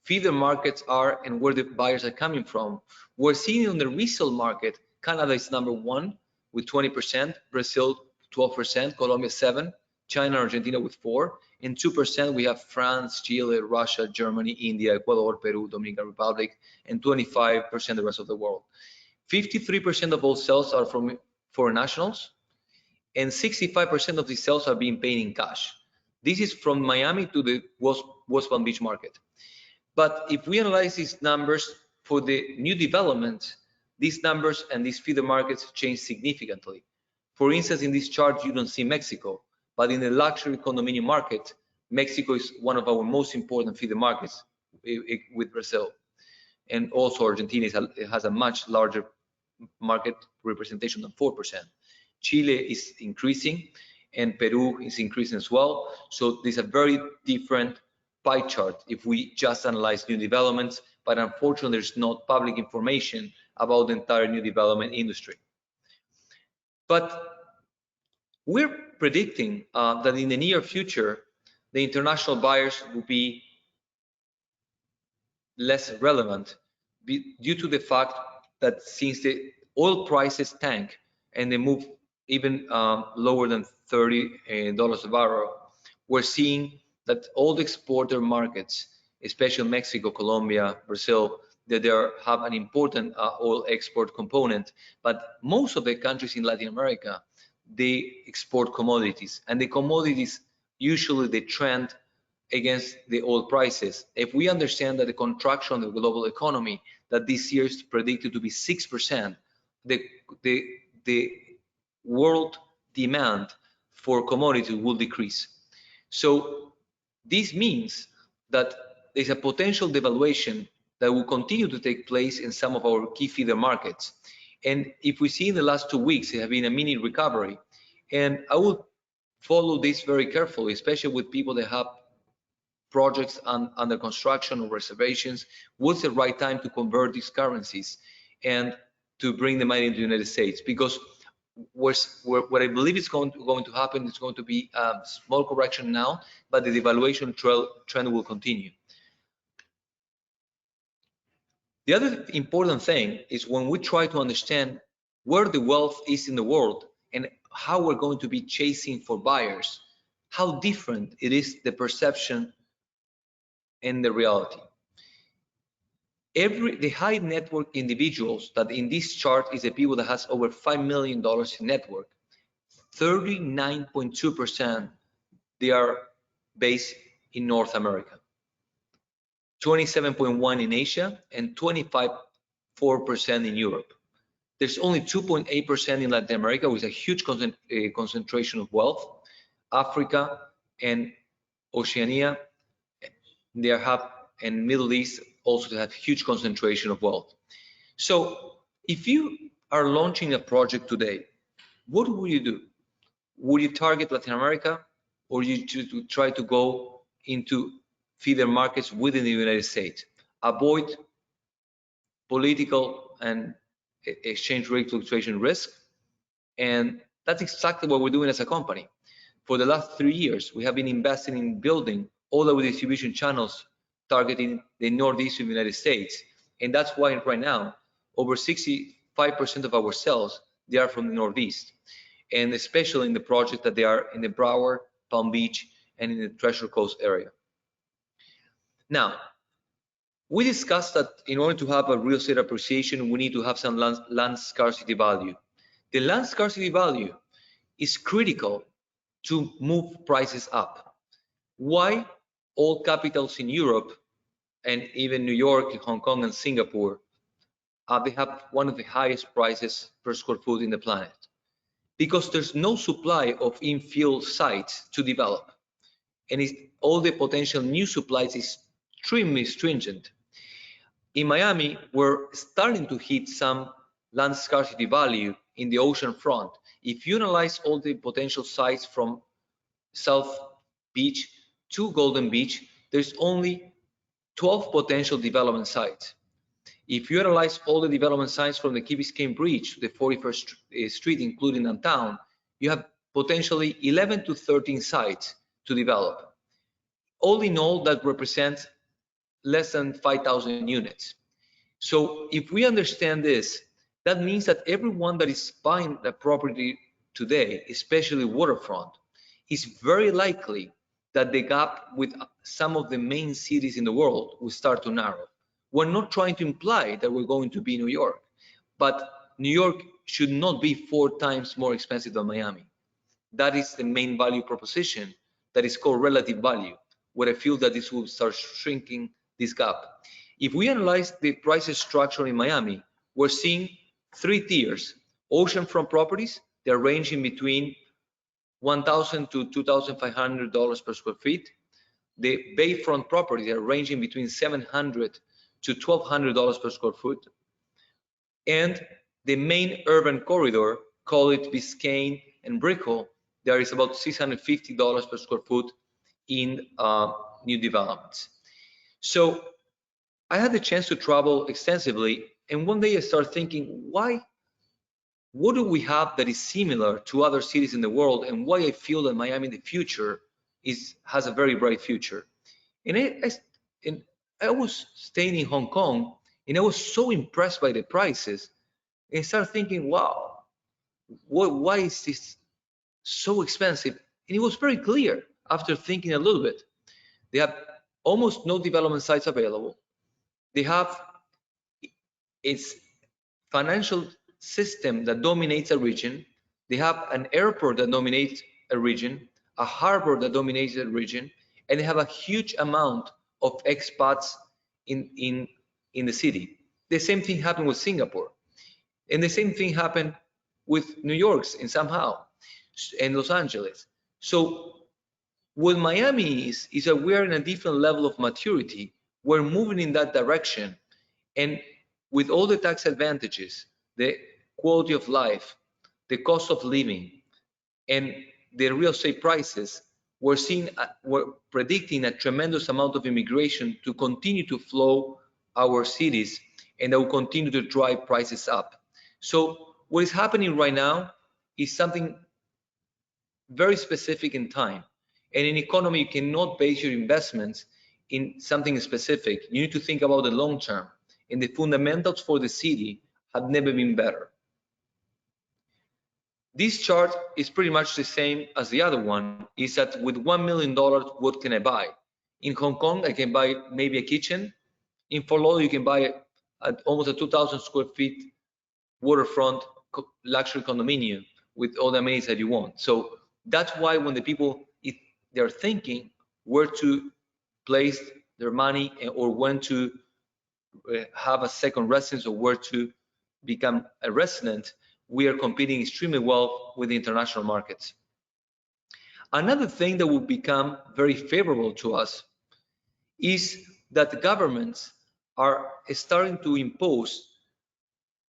feeder markets are and where the buyers are coming from, we're seeing on the resale market, Canada is #1 with 20%, Brazil 12%, Colombia 7%, China and Argentina with 4%, and 2% we have France, Chile, Russia, Germany, India, Ecuador, Peru, Dominican Republic, and 25% the rest of the world. 53% of all sales are from foreign nationals, and 65% of these sales are being paid in cash. This is from Miami to the West Palm Beach market. But if we analyze these numbers for the new developments, these numbers and these feeder markets change significantly. For instance, in this chart, you don't see Mexico, but in the luxury condominium market, Mexico is one of our most important feeder markets with Brazil. And also Argentina has a much larger market representation than 4%. Chile is increasing and Peru is increasing as well. So these are very different pie chart if we just analyze new developments, but unfortunately there's not public information about the entire new development industry. But we're predicting that in the near future, the international buyers will be less relevant due to the fact that since the oil prices tank and they move even lower than $30 a barrel, we're seeing that all the exporter markets, especially Mexico, Colombia, Brazil, that they have an important oil export component. But most of the countries in Latin America, they export commodities, and the commodities usually they trend against the oil prices. If we understand that the contraction of the global economy that this year is predicted to be 6%, the world demand for commodities will decrease. So this means that there's a potential devaluation that will continue to take place in some of our key feeder markets. And if we see in the last 2 weeks, there have been a mini recovery. And I will follow this very carefully, especially with people that have projects under construction or reservations. What's the right time to convert these currencies and to bring the money into the United States? Because what I believe is going to happen is going to be a small correction now, but the devaluation trend will continue. The other important thing is when we try to understand where the wealth is in the world and how we're going to be chasing for buyers, how different it is, the perception and the reality. The high net worth individuals that in this chart is the people that has over $5 million in net worth, 39.2% they are based in North America, 27.1% in Asia, and 25.4% in Europe. There's only 2.8% in Latin America, with a huge concentration of wealth. Africa and Oceania, and Middle East also have huge concentration of wealth. So if you are launching a project today, what will you do? Would you target Latin America, or you try to go into feeder markets within the United States? Avoid political and exchange rate fluctuation risk. And that's exactly what we're doing as a company. For the last 3 years, we have been investing in building all our distribution channels targeting the Northeast of the United States. And that's why right now, over 65% of our sales, they are from the Northeast. And especially in the project that they are in the Broward, Palm Beach, and in the Treasure Coast area. Now, we discussed that in order to have a real estate appreciation, we need to have some land scarcity value. The land scarcity value is critical to move prices up. Why all capitals in Europe and even New York, Hong Kong, and Singapore, they have one of the highest prices per square foot in the planet? Because there's no supply of infill sites to develop, and all the potential new supplies is extremely stringent. In Miami, we're starting to hit some land scarcity value in the ocean front. If you analyze all the potential sites from South Beach to Golden Beach, there's only 12 potential development sites. If you analyze all the development sites from the Key Biscayne Bridge to the 41st Street, including downtown, you have potentially 11 to 13 sites to develop. All in all, that represents less than 5,000 units. So if we understand this, that means that everyone that is buying the property today, especially waterfront, it's very likely that the gap with some of the main cities in the world will start to narrow. We're not trying to imply that we're going to be New York, but New York should not be 4 times more expensive than Miami. That is the main value proposition that is called relative value, where I feel that this will start shrinking this gap. If we analyze the price structure in Miami, we're seeing 3 tiers. Oceanfront properties, they're ranging between $1,000 to $2,500 per square feet. The bayfront properties are ranging between $700 to $1,200 per square foot. And the main urban corridor, call it Biscayne and Brickell, there is about $650 per square foot in new developments. So I had the chance to travel extensively, and one day I started thinking, what do we have that is similar to other cities in the world, and why I feel that Miami in the future has a very bright future. And I was staying in Hong Kong, and I was so impressed by the prices, and I started thinking, wow, why is this so expensive? And it was very clear after thinking a little bit. They have almost no development sites available. They have its financial system that dominates a region. They have an airport that dominates a region, a harbor that dominates a region, and they have a huge amount of expats in the city. The same thing happened with Singapore, and the same thing happened with New York and somehow, and Los Angeles. So what Miami is that we're in a different level of maturity. We're moving in that direction, and with all the tax advantages, the quality of life, the cost of living, and the real estate prices, we're predicting a tremendous amount of immigration to continue to flow our cities, and that will continue to drive prices up. So what is happening right now is something very specific in time. And in economy, you cannot base your investments in something specific. You need to think about the long term. And the fundamentals for the city have never been better. This chart is pretty much the same as the other one, is that with $1 million, what can I buy? In Hong Kong, I can buy maybe a kitchen. In Fort Lauderdale, you can buy almost a 2,000 square feet waterfront luxury condominium with all the amenities that you want. So that's why when the people, if they're thinking where to place their money or when to have a second residence or where to become a resident, we are competing extremely well with the international markets. Another thing that will become very favorable to us is that the governments are starting to impose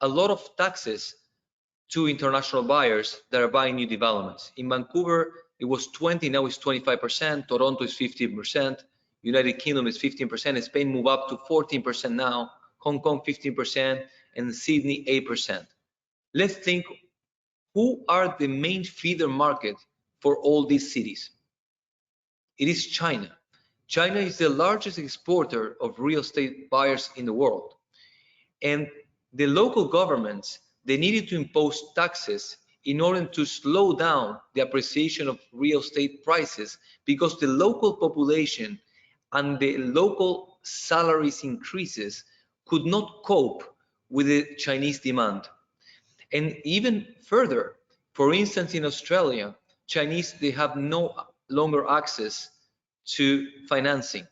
a lot of taxes to international buyers that are buying new developments. In Vancouver, it was 20, now it's 25%, Toronto is 15%, United Kingdom is 15%, Spain moved up to 14% now, Hong Kong 15%, and Sydney 8%. Let's think, who are the main feeder market for all these cities? It is China. China is the largest exporter of real estate buyers in the world. And the local governments, they needed to impose taxes in order to slow down the appreciation of real estate prices, because the local population and the local salaries increases could not cope with the Chinese demand. And even further, for instance, in Australia, Chinese, they have no longer access to financing.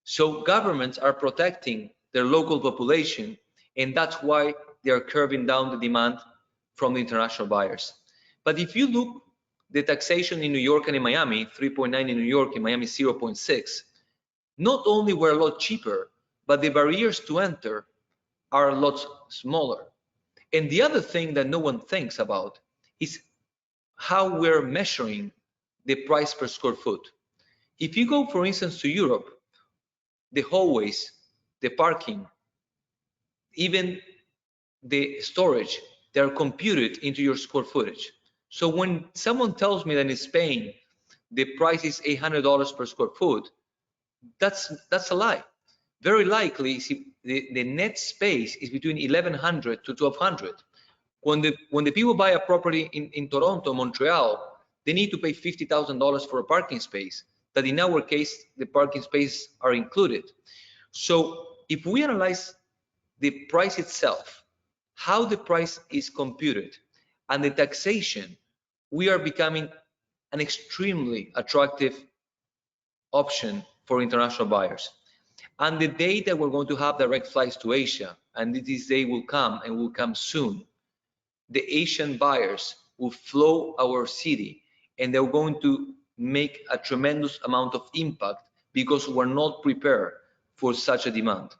So governments are protecting their local population, and that's why they are curbing down the demand from the international buyers. But if you look, the taxation in New York and in Miami, 3.9 in New York, in Miami 0.6, not only were a lot cheaper, but the barriers to enter are a lot smaller. And the other thing that no one thinks about is how we're measuring the price per square foot. If you go, for instance, to Europe, the hallways, the parking, even the storage, they're computed into your square footage. So when someone tells me that in Spain, the price is $800 per square foot, that's a lie. Very likely, the net space is between 1,100 to 1,200. When the people buy a property in Toronto, Montreal, they need to pay $50,000 for a parking space, that in our case, the parking spaces are included. So if we analyze the price itself, how the price is computed, and the taxation, we are becoming an extremely attractive option for international buyers. And the day that we're going to have direct flights to Asia, and this day will come and will come soon, the Asian buyers will flow our city, and they're going to make a tremendous amount of impact because we're not prepared for such a demand.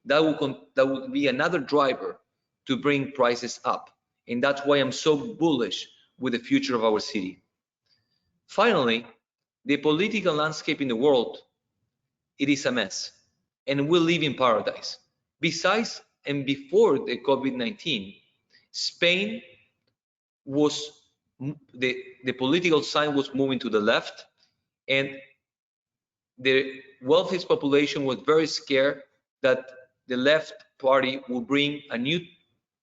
That will be another driver to bring prices up, and that's why I'm so bullish with the future of our city. Finally, the political landscape in the world, it is a mess, and we live in paradise. Besides and before the COVID-19, Spain was, the political sign was moving to the left, and the wealthiest population was very scared that the left party will bring a new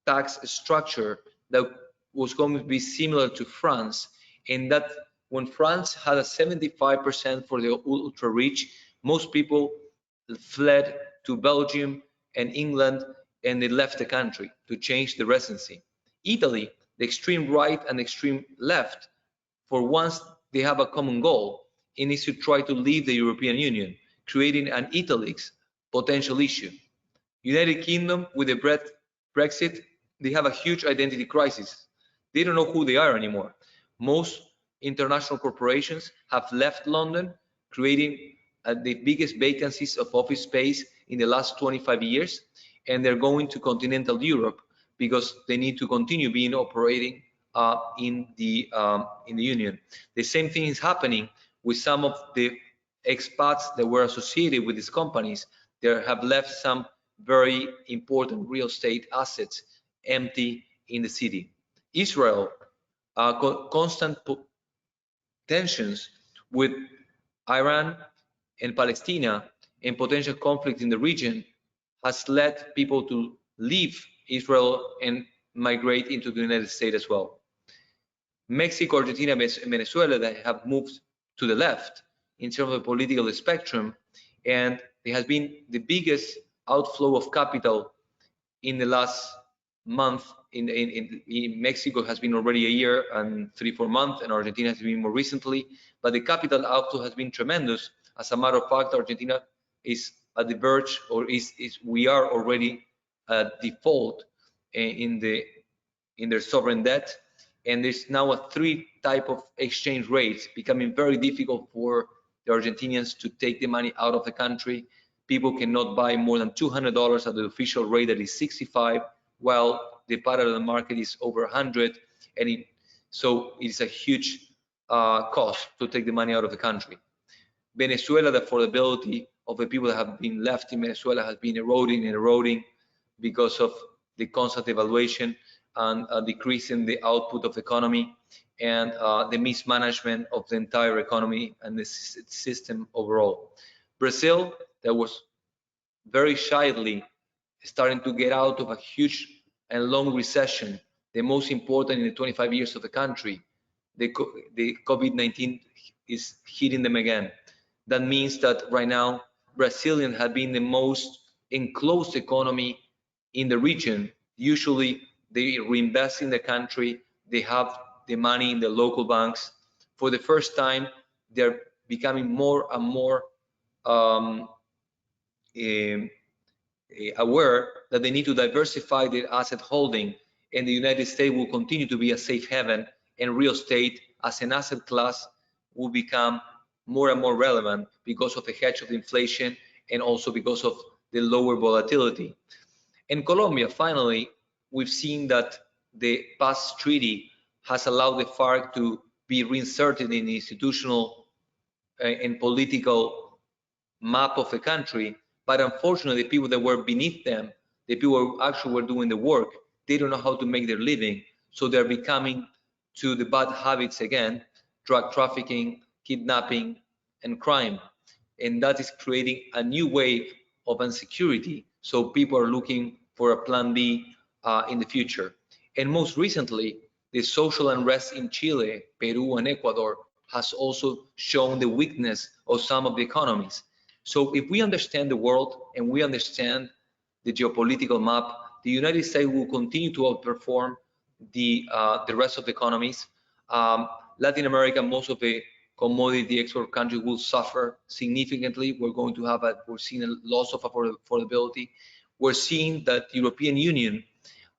tax structure that was going to be similar to France, and that when France had a 75% for the ultra rich, most people fled to Belgium and England, and they left the country to change the residency. Italy, the extreme right and extreme left, for once they have a common goal, and is to try to leave the European Union, creating an Italy's potential issue. United Kingdom, with the Brexit, they have a huge identity crisis. They don't know who they are anymore. Most international corporations have left London, creating the biggest vacancies of office space in the last 25 years, and they're going to continental Europe because they need to continue being operating in the Union. The same thing is happening with some of the expats that were associated with these companies. They have left some very important real estate assets empty in the city. Israel, constant tensions with Iran and Palestine and potential conflict in the region has led people to leave Israel and migrate into the United States as well. Mexico, Argentina, and Venezuela that have moved to the left in terms of the political spectrum, and there has been the biggest outflow of capital in the last month. In Mexico has been already a year and 3-4 months, and Argentina has been more recently, but the capital outflow has been tremendous. As a matter of fact, Argentina is at the verge, or we are already at default in their sovereign debt, and there's now a 3 type of exchange rates, becoming very difficult for the Argentinians to take the money out of the country. People cannot buy more than $200 at the official rate that is 65, while the parallel market is over 100, and so it's a huge cost to take the money out of the country. Venezuela, the affordability of the people that have been left in Venezuela has been eroding and eroding because of the constant devaluation and a decrease in the output of the economy, and the mismanagement of the entire economy and the system overall. Brazil, that was very shyly starting to get out of a huge and long recession, the most important in the 25 years of the country, the COVID-19 is hitting them again. That means that right now, Brazilians have been the most enclosed economy in the region. Usually they reinvest in the country, they have the money in the local banks. For the first time, they're becoming more and more aware that they need to diversify their asset holding, and the United States will continue to be a safe haven, and real estate as an asset class will become more and more relevant because of the hedge of inflation and also because of the lower volatility. In Colombia, finally, we've seen that the past treaty has allowed the FARC to be reinserted in the institutional and political map of the country, but unfortunately the people that were beneath them, the people who actually were doing the work, they don't know how to make their living, so they're becoming to the bad habits again, drug trafficking, kidnapping, and crime, and that is creating a new wave of insecurity, so people are looking for a plan B in the future. And most recently, the social unrest in Chile, Peru, and Ecuador has also shown the weakness of some of the economies. So if we understand the world and we understand the geopolitical map, the United States will continue to outperform the rest of the economies. Latin America, most of the commodity export countries will suffer significantly. We're seeing a loss of affordability. We're seeing that the European Union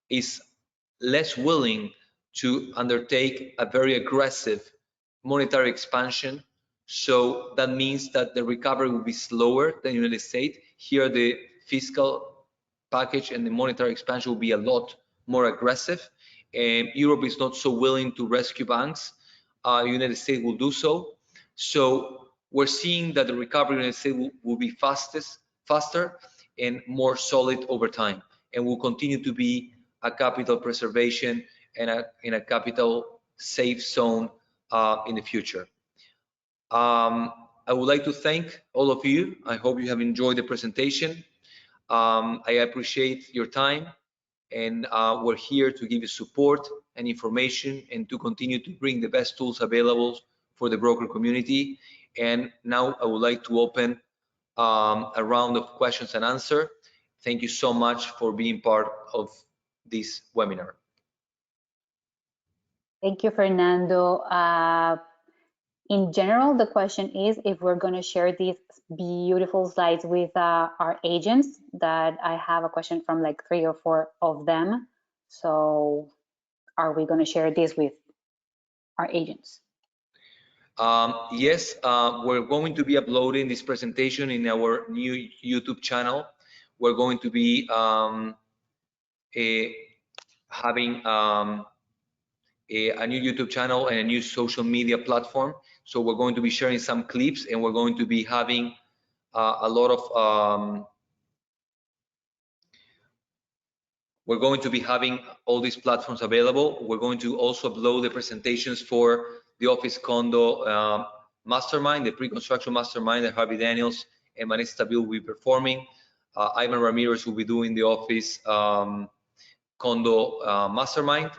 is less willing to undertake a very aggressive monetary expansion. So that means that the recovery will be slower than the United States. Here, the fiscal package and the monetary expansion will be a lot more aggressive. And Europe is not so willing to rescue banks. The United States will do so. So we're seeing that the recovery in the United States will be faster and more solid over time, and will continue to be a capital preservation and a capital safe zone in the future. I would like to thank all of you. I hope you have enjoyed the presentation. I appreciate your time, and we're here to give you support and information and to continue to bring the best tools available for the broker community. And now I would like to open a round of questions and answer. Thank you so much for being part of this webinar. Thank you, Fernando. In general, the question is if we're going to share these beautiful slides with our agents. That I have a question from like 3 or 4 of them. So are we going to share this with our agents? Yes, we're going to be uploading this presentation in our new YouTube channel. We're going to be having a new YouTube channel and a new social media platform. So we're going to be sharing some clips, and we're going to be having a lot of we're going to be having all these platforms available. We're going to also upload the presentations for the office condo mastermind, the pre-construction mastermind that Harvey Daniels and Vanessa Tabil will be performing. Ivan Ramirez will be doing the office condo mastermind,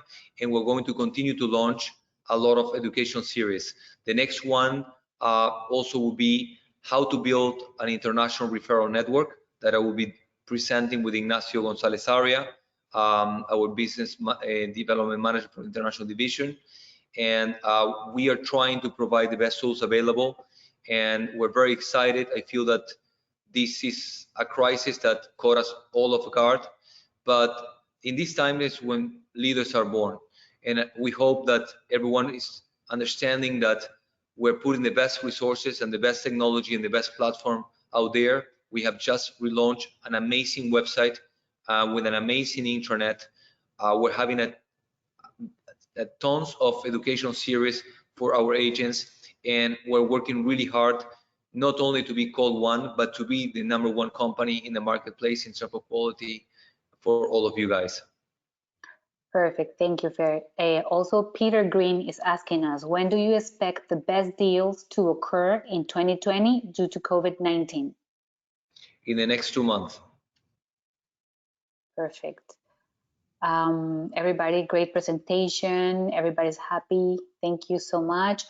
and we're going to continue to launch a lot of education series. The next one also will be how to build an international referral network that I will be presenting with Ignacio Gonzalez Aria, our business development manager for the international division. And we are trying to provide the best tools available, and we're very excited. I feel that this is a crisis that caught us all off guard, but in this time is when leaders are born, and we hope that everyone is understanding that we're putting the best resources and the best technology and the best platform out there. We have just relaunched an amazing website with an amazing intranet. We're having a tons of educational series for our agents, and we're working really hard not only to be called one, but to be the #1 company in the marketplace in terms of quality for all of you guys. Perfect, thank you, Fer. Also, Peter Green is asking us, when do you expect the best deals to occur in 2020 due to COVID-19? In the next 2 months. Perfect. Everybody, great presentation. Everybody's happy. Thank you so much.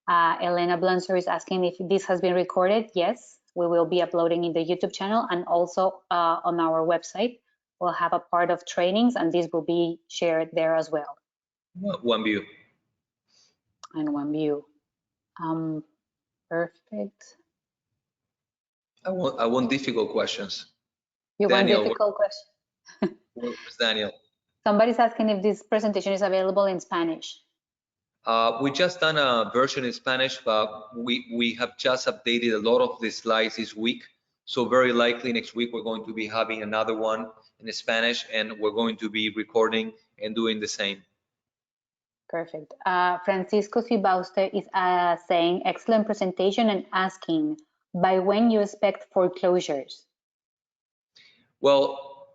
Elena Blancer is asking if this has been recorded. Yes, we will be uploading in the YouTube channel and also on our website. We'll have a part of trainings, and this will be shared there as well. One view. And one view. Perfect. I want difficult questions. You Daniel, want difficult questions? Where's Daniel? Somebody's asking if this presentation is available in Spanish. We just done a version in Spanish, but we have just updated a lot of the slides this week. So very likely next week we're going to be having another one in Spanish, and we're going to be recording and doing the same. Perfect. Francisco Sibauste is saying, excellent presentation, and asking, by when you expect foreclosures? Well,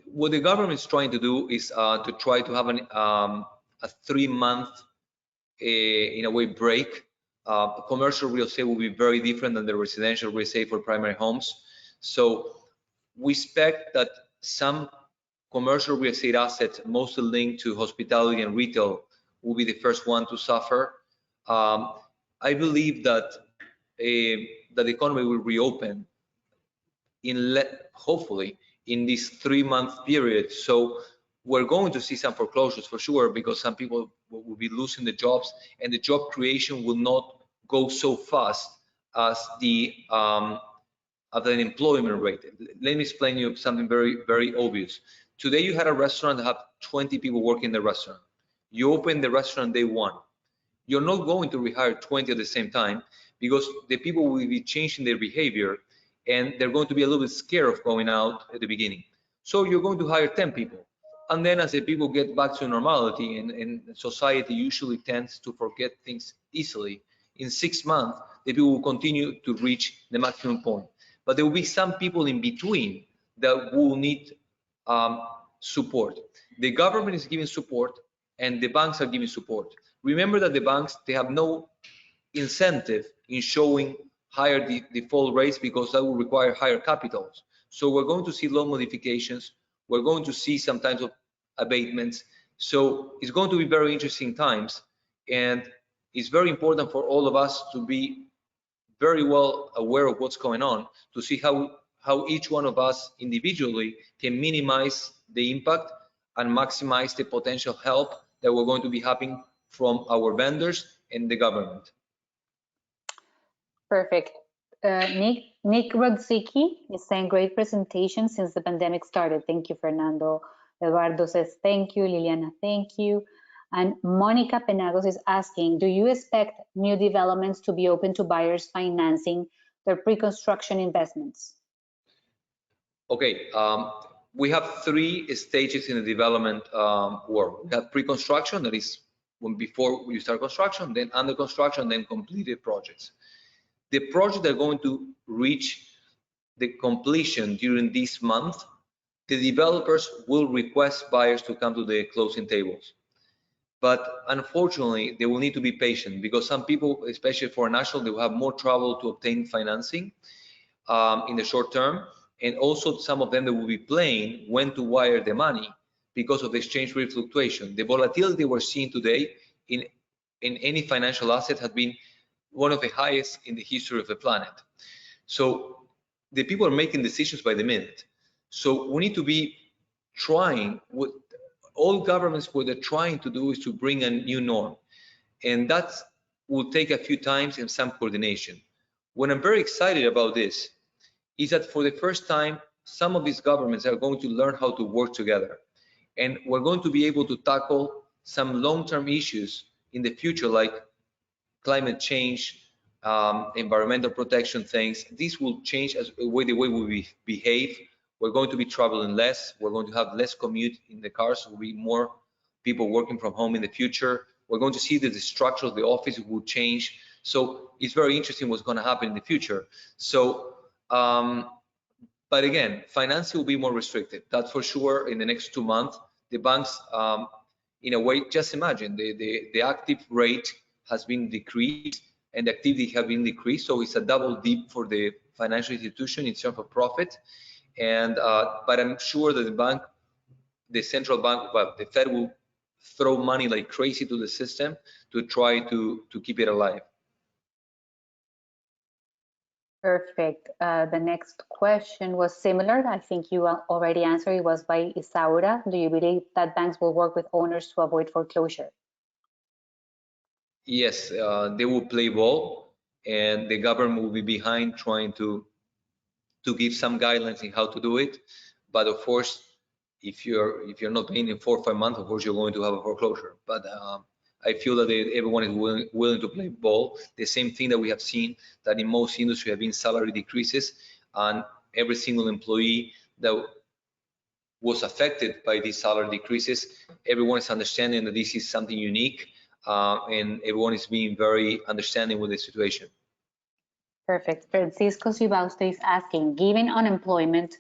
what the government is trying to do is to try to have a 3-month, in a way, break. Commercial real estate will be very different than the residential real estate for primary homes. So we expect that some commercial real estate assets, mostly linked to hospitality and retail, will be the first one to suffer. I believe that that the economy will reopen hopefully in this 3-month period. So we're going to see some foreclosures for sure, because some people will be losing the jobs, and the job creation will not go so fast as the unemployment rate. Let me explain you something very, very obvious. Today you had a restaurant that have 20 people working in the restaurant. You open the restaurant day one. You're not going to rehire 20 at the same time, because the people will be changing their behavior, and they're going to be a little bit scared of going out at the beginning. So you're going to hire 10 people. And then as the people get back to normality, and society usually tends to forget things easily, in 6 months, the people will continue to reach the maximum point. But there will be some people in between that will need support. The government is giving support, and the banks are giving support. Remember that the banks, they have no incentive in showing higher default rates, because that will require higher capitals. So we're going to see loan modifications. We're going to see some types of abatements. So it's going to be very interesting times, and it's very important for all of us to be very well aware of what's going on, to see how each one of us individually can minimize the impact and maximize the potential help that we're going to be having from our vendors and the government. Perfect. Nick Rodzicki is saying, great presentation since the pandemic started. Thank you, Fernando. Eduardo says, thank you. Liliana, thank you. And Monica Penagos is asking, do you expect new developments to be open to buyers financing their pre-construction investments? Okay, we have 3 stages in the development work. We have pre-construction, that is before you start construction, then under construction, then completed projects. The projects that are going to reach the completion during this month, the developers will request buyers to come to the closing tables. But unfortunately, they will need to be patient, because some people, especially for national, they will have more trouble to obtain financing in the short term. And also some of them, they will be playing when to wire the money because of the exchange rate fluctuation. The volatility we're seeing today in any financial asset has been one of the highest in the history of the planet. So the people are making decisions by the minute. So we need to be trying, with all governments, what they're trying to do is to bring a new norm. And that will take a few times and some coordination. What I'm very excited about this is that for the first time, some of these governments are going to learn how to work together. And we're going to be able to tackle some long-term issues in the future, like climate change, environmental protection things. These will change as the way we behave. We're going to be traveling less. We're going to have less commute in the cars. There will be more people working from home in the future. We're going to see that the structure of the office will change. So it's very interesting what's going to happen in the future. So, but again, financing will be more restricted. That's for sure. In the next 2 months, the banks, in a way, just imagine the active rate has been decreased and the activity have been decreased. So it's a double dip for the financial institution in terms of profit. And but I'm sure that the central bank, well, the Fed will throw money like crazy to the system to try to keep it alive. Perfect. The next question was similar. I think you already answered. It was by Isaura. Do you believe that banks will work with owners to avoid foreclosure? Yes, they will play ball, and the government will be behind trying to give some guidelines in how to do it. But of course, if you're not paying in 4 or 5 months, of course you're going to have a foreclosure. But I feel that everyone is willing to play ball. The same thing that we have seen that in most industries have been salary decreases, and every single employee that was affected by these salary decreases, everyone is understanding that this is something unique, and everyone is being very understanding with the situation. Perfect. Francisco Sibauste is asking, given unemployment,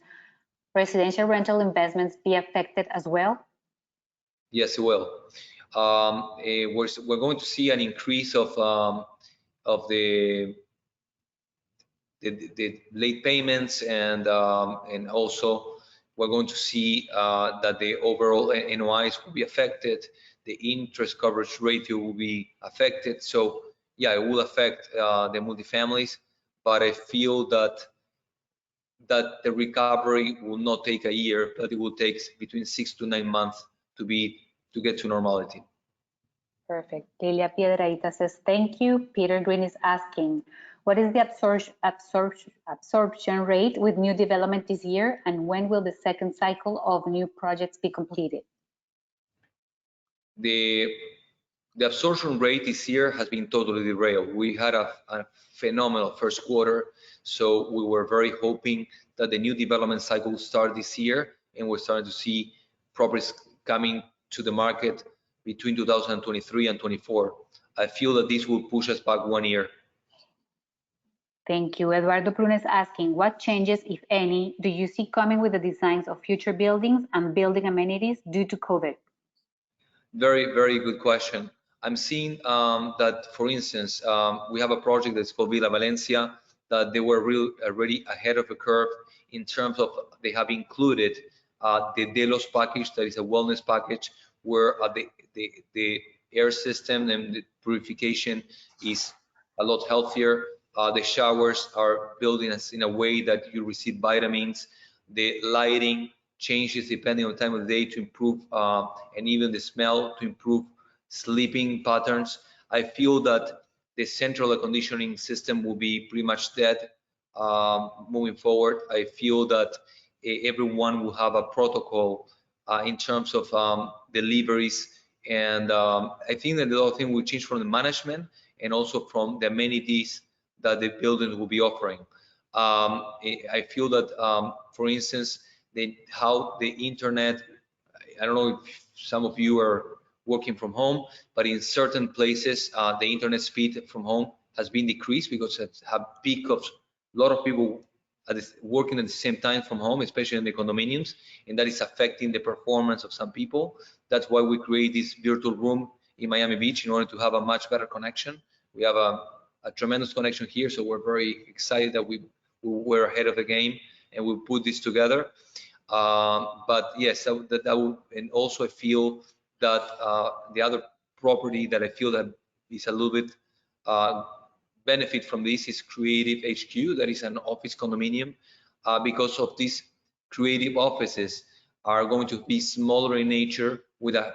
residential rental investments be affected as well? Yes, it will. We're going to see an increase of the late payments, and also we're going to see that the overall NOIs will be affected, the interest coverage ratio will be affected. So yeah, it will affect the multifamilies, but I feel that the recovery will not take a year, but it will take between 6 to 9 months to get to normality. Perfect. Lilia Piedrahita says, thank you. Peter Green is asking, what is the absorption rate with new development this year, and when will the second cycle of new projects be completed? The absorption rate this year has been totally derailed. We had a phenomenal first quarter, so we were very hoping that the new development cycle will start this year, and we're starting to see properties coming to the market between 2023 and 24. I feel that this will push us back 1 year. Thank you. Eduardo Pruna is asking, what changes, if any, do you see coming with the designs of future buildings and building amenities due to COVID? Very, very good question. I'm seeing that, for instance, we have a project that's called Villa Valencia, that they were already ahead of the curve in terms of they have included the Delos package, that is a wellness package, where the air system and the purification is a lot healthier. The showers are built in a way that you receive vitamins. The lighting changes depending on the time of the day to improve, and even the smell to improve sleeping patterns. I feel that the central air conditioning system will be pretty much dead moving forward. I feel that everyone will have a protocol in terms of deliveries, and I think that the other thing will change from the management and also from the amenities that the buildings will be offering. I feel that, for instance, how the internet, I don't know if some of you are working from home, but in certain places, the internet speed from home has been decreased because it's a peak of a lot of people working at the same time from home, especially in the condominiums, and that is affecting the performance of some people. That's why we create this virtual room in Miami Beach in order to have a much better connection. We have a tremendous connection here, so we're very excited that we were ahead of the game and we put this together. But yes, that will, and also I feel that the other property that I feel that is a little bit benefit from this is Creative HQ, that is an office condominium, because of these creative offices are going to be smaller in nature with a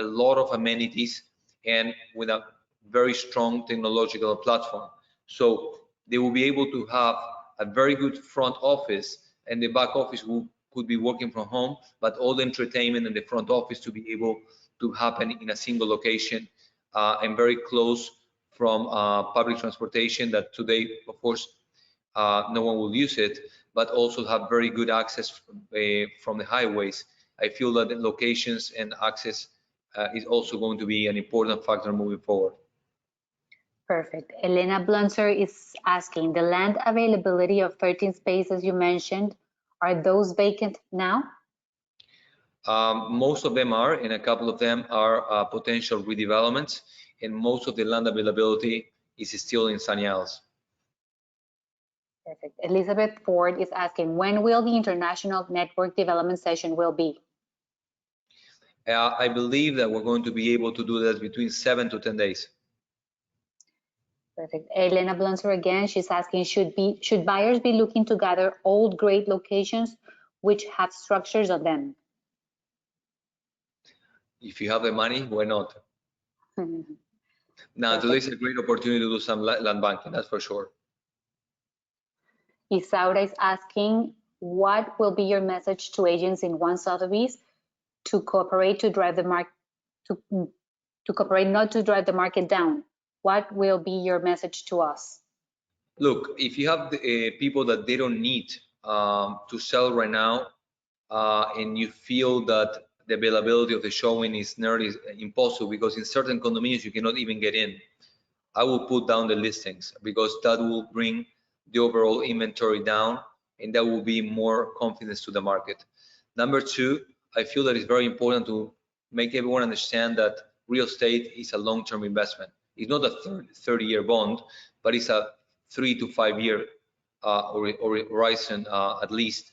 lot of amenities and with a very strong technological platform. So they will be able to have a very good front office, and the back office could be working from home, but all the entertainment in the front office to be able to happen in a single location and very close from public transportation that today, of course, no one will use it, but also have very good access from the highways. I feel that the locations and access is also going to be an important factor moving forward. Perfect. Elena Blunser is asking, the land availability of 13 spaces you mentioned, are those vacant now? Most of them are, and a couple of them are potential redevelopments, and most of the land availability is still in Sanials. Perfect. Elizabeth Ford is asking, when will the international network development session will be? I believe that we're going to be able to do that between 7 to 10 days. Perfect. Elena Blunser again, she's asking, should buyers be looking to gather old great locations which have structures on them? If you have the money, why not? Now, today's a great opportunity to do some land banking, that's for sure. Isaura is asking, what will be your message to agents in One Sotheby's to cooperate to drive the market, to cooperate not to drive the market down? What will be your message to us? Look, if you have people that they don't need to sell right now, and you feel that the availability of the showing is nearly impossible because in certain condominiums you cannot even get in, I will put down the listings because that will bring the overall inventory down and that will be more confidence to the market. Number two, I feel that it's very important to make everyone understand that real estate is a long-term investment. It's not a 30-year bond, but it's a 3 to 5 year horizon at least.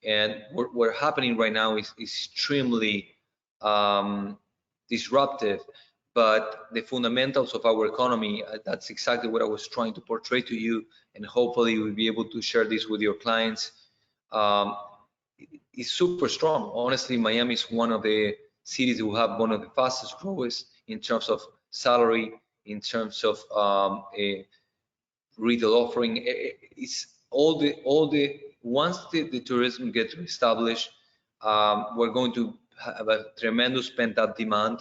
And what happening right now is extremely disruptive, but the fundamentals of our economy, that's exactly what I was trying to portray to you, and hopefully we'll be able to share this with your clients. It's super strong. Honestly, Miami is one of the cities who have one of the fastest growth in terms of salary, in terms of a retail offering. It's all the once the tourism gets established, we're going to have a tremendous pent-up demand.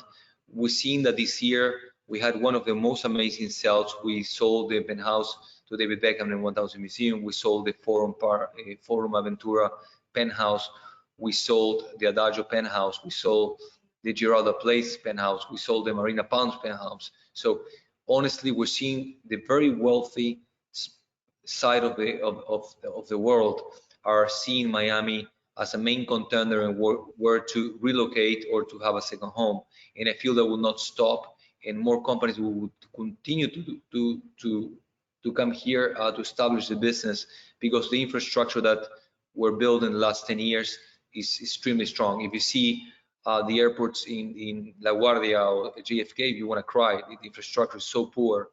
We've seen that this year we had one of the most amazing sales. We sold the penthouse to David Beckham in 1000 Museum. We sold the Forum Aventura penthouse. We sold the Adagio penthouse. We sold the Giralda Place penthouse. We sold the Marina Palms penthouse. So honestly, we're seeing the very wealthy side of the world are seeing Miami as a main contender and where to relocate or to have a second home. And I feel that will not stop, and more companies will continue to come here to establish the business, because the infrastructure that we're building the last 10 years is extremely strong. If you see the airports in LaGuardia or JFK, you want to cry. The infrastructure is so poor.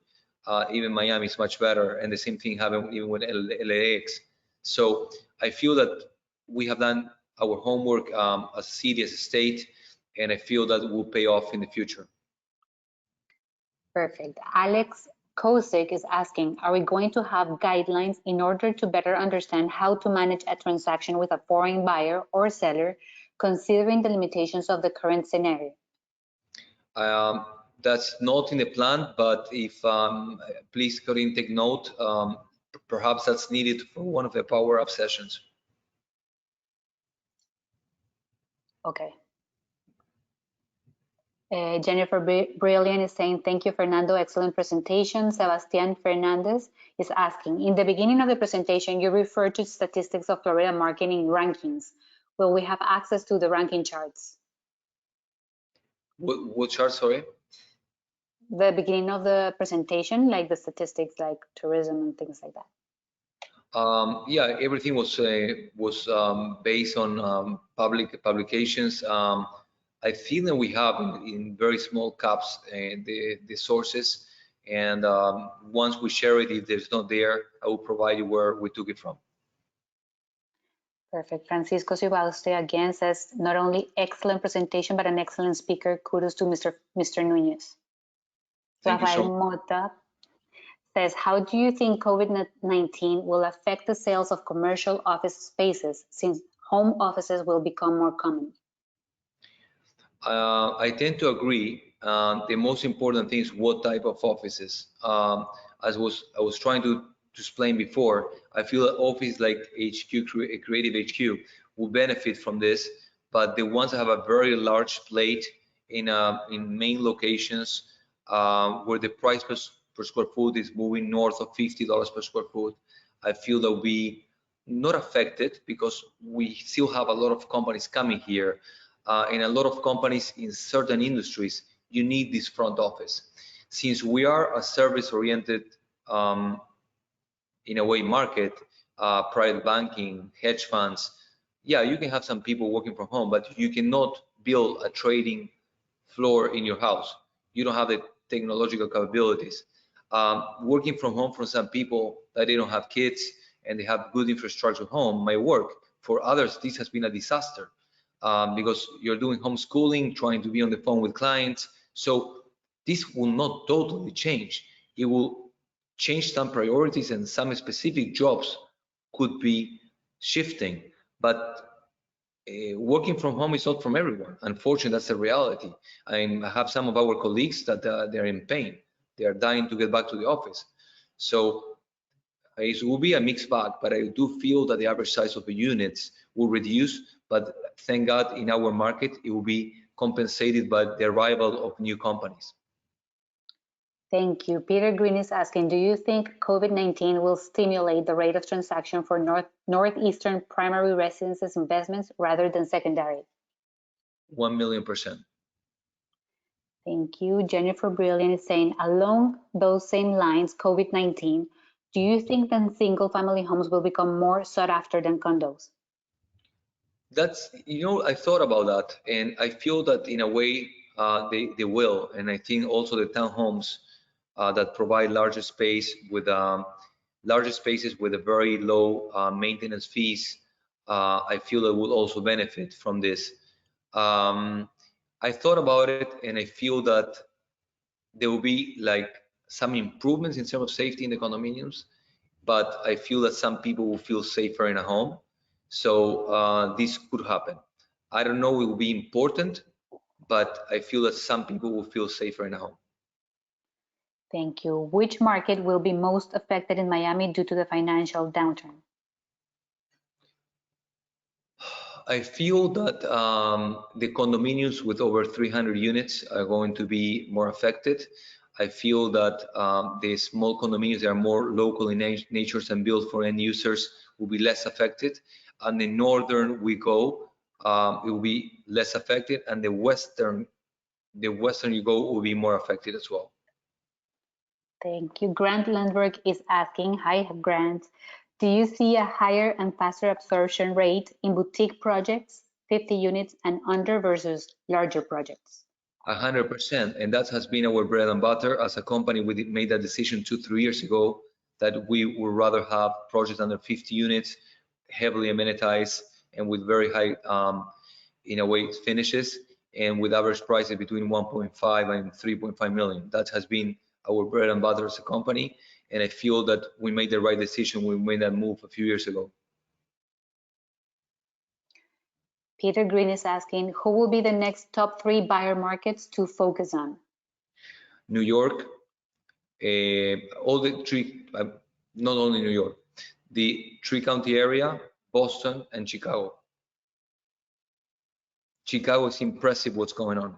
Even Miami is much better, and the same thing happened even with LAX. So I feel that we have done our homework as a city, as a state, and I feel that will pay off in the future. Perfect. Alex Kosick is asking, are we going to have guidelines in order to better understand how to manage a transaction with a foreign buyer or seller, considering the limitations of the current scenario? That's not in the plan, but if please, Corinne, take note. Perhaps that's needed for one of the power-up sessions. Okay. Jennifer Brilliant is saying, thank you, Fernando. Excellent presentation. Sebastian Fernandez is asking, in the beginning of the presentation, you referred to statistics of Florida marketing rankings. Will we have access to the ranking charts? What chart, sorry? The beginning of the presentation, like the statistics, like tourism and things like that. Yeah, everything was based on public publications. I feel that we have in very small caps the sources, and once we share it, if there's not there, I will provide you where we took it from. Perfect. Francisco Sibalste again says, not only excellent presentation, but an excellent speaker. Kudos to Mr. Nuñez. Rafael Mota says, how do you think COVID-19 will affect the sales of commercial office spaces since home offices will become more common? I tend to agree. The most important thing is what type of offices. As I was trying to explain before, I feel that office like HQ, Creative HQ, will benefit from this, but the ones that have a very large plate in main locations where the price per square foot is moving north of $50 per square foot, I feel that we not affected, because we still have a lot of companies coming here. In a lot of companies in certain industries, you need this front office. Since we are a service-oriented, in a way, market, private banking, hedge funds, yeah, you can have some people working from home, but you cannot build a trading floor in your house. You don't have the technological capabilities. Working from home for some people that they don't have kids and they have good infrastructure at home might work. For others, this has been a disaster. Because you're doing homeschooling, trying to be on the phone with clients. So this will not totally change. It will change some priorities, and some specific jobs could be shifting. But working from home is not from everyone. Unfortunately, that's the reality. I have some of our colleagues that they're in pain. They are dying to get back to the office. So it will be a mixed bag, but I do feel that the average size of the units will reduce, but thank God in our market, it will be compensated by the arrival of new companies. Thank you. Peter Green is asking, do you think COVID-19 will stimulate the rate of transaction for Northeastern primary residences investments rather than secondary? 1,000,000%. Thank you. Jennifer Brilliant is saying, along those same lines, COVID-19, do you think that single family homes will become more sought after than condos? That's, I thought about that, and I feel that in a way they will. And I think also the townhomes that provide larger spaces with a very low maintenance fees, I feel it will also benefit from this. I thought about it, and I feel that there will be like some improvements in terms of safety in the condominiums, but I feel that some people will feel safer in a home. So this could happen. I don't know it will be important, but I feel that some people will feel safer in a home. Thank you. Which market will be most affected in Miami due to the financial downturn? I feel that the condominiums with over 300 units are going to be more affected. I feel that the small condominiums that are more local in nature and built for end users will be less affected. And the northern we go, it will be less affected, and the western you go will be more affected as well. Thank you. Grant Landberg is asking, hi Grant, do you see a higher and faster absorption rate in boutique projects, 50 units and under versus larger projects? 100%, and that has been our bread and butter as a company. We made that decision 2-3 years ago that we would rather have projects under 50 units, heavily amenitized, and with very high, in a way, finishes, and with average prices between 1.5 and 3.5 million. That has been our bread and butter as a company, and I feel that we made the right decision when we made that move a few years ago. Peter Green is asking, who will be the next top 3 buyer markets to focus on? New York, all the 3, not only New York, the 3-county area, Boston, and Chicago. Chicago is impressive what's going on.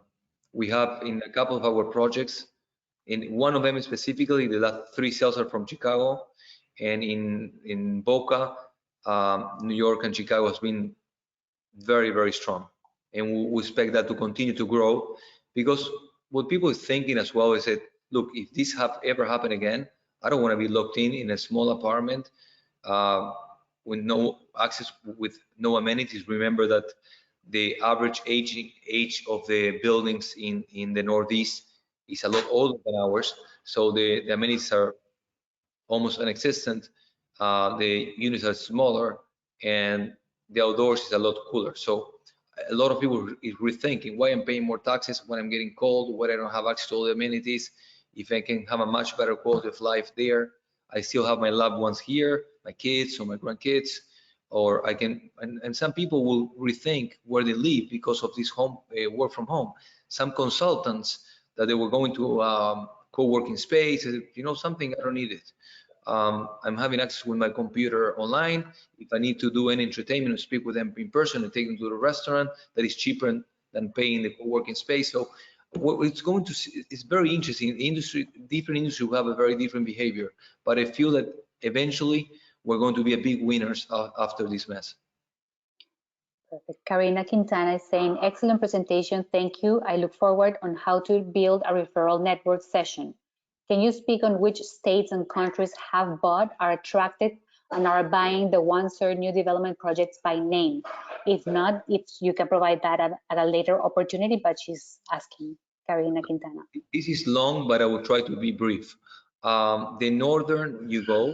We have in a couple of our projects, in one of them specifically, the last 3 sales are from Chicago, and in Boca, New York and Chicago has been very, very strong. And we expect that to continue to grow, because what people are thinking as well is that, look, if this ever happened again, I don't want to be locked in a small apartment with no access, with no amenities. Remember that the average age of the buildings in the Northeast is a lot older than ours, so the amenities are almost non-existent. The units are smaller, and the outdoors is a lot cooler. So a lot of people is rethinking why I'm paying more taxes when I'm getting cold, when I don't have access to all the amenities. If I can have a much better quality of life there, I still have my loved ones here, my kids or my grandkids, or I can, and some people will rethink where they live because of this home work from home. Some consultants that they were going to co-working space, something, I don't need it. I'm having access with my computer online. If I need to do any entertainment or speak with them in person and take them to the restaurant, that is cheaper than paying the co-working space. So what it's going to see, it's very interesting. Different industry will have a very different behavior, but I feel that eventually we're going to be a big winners after this mess. Perfect. Karina Quintana is saying, excellent presentation, thank you. I look forward on how to build a referral network session. Can you speak on which states and countries have bought, are attracted, and are buying the OneServe new development projects by name? If not, if you can provide that at a later opportunity, but she's asking, Karina Quintana. This is long, but I will try to be brief. The northern you go,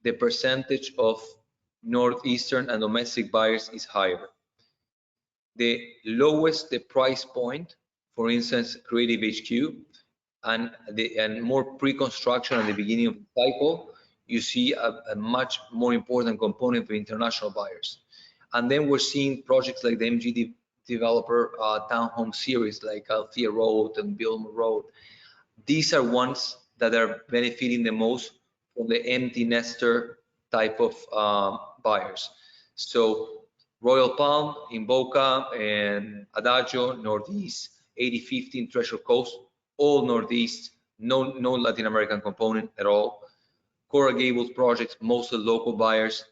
the percentage of northeastern and domestic buyers is higher. The lowest the price point, for instance, Creative HQ, and more pre-construction at the beginning of the cycle, you see a much more important component of international buyers. And then we're seeing projects like the MG developer townhome series, like Althea Road and Bilmer Road. These are ones that are benefiting the most from the empty nester type of buyers. So Royal Palm in Boca and Adagio, Northeast, 8015 Treasure Coast, all Northeast, no Latin American component at all. Coral Gables projects, mostly local buyers,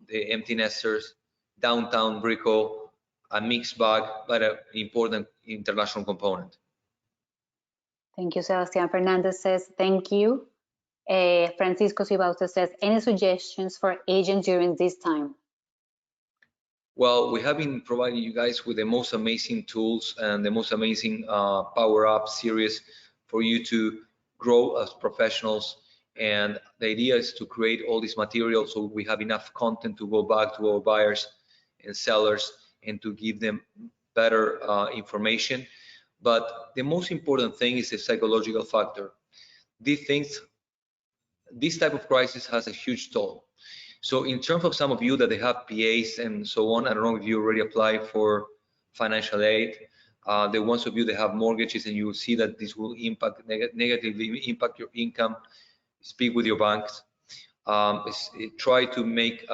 the empty nesters, downtown Brico, a mixed bag, but an important international component. Thank you, Sebastian. Fernando says, thank you. Francisco Sibausto says, any suggestions for agents during this time? Well, we have been providing you guys with the most amazing tools and the most amazing Power Up series for you to grow as professionals. And the idea is to create all this material so we have enough content to go back to our buyers and sellers and to give them better information. But the most important thing is the psychological factor. These things, this type of crisis has a huge toll. So in terms of some of you that they have PAs and so on, I don't know if you already applied for financial aid. The ones of you that have mortgages and you will see that this will impact negatively impact your income, speak with your banks. Try to make,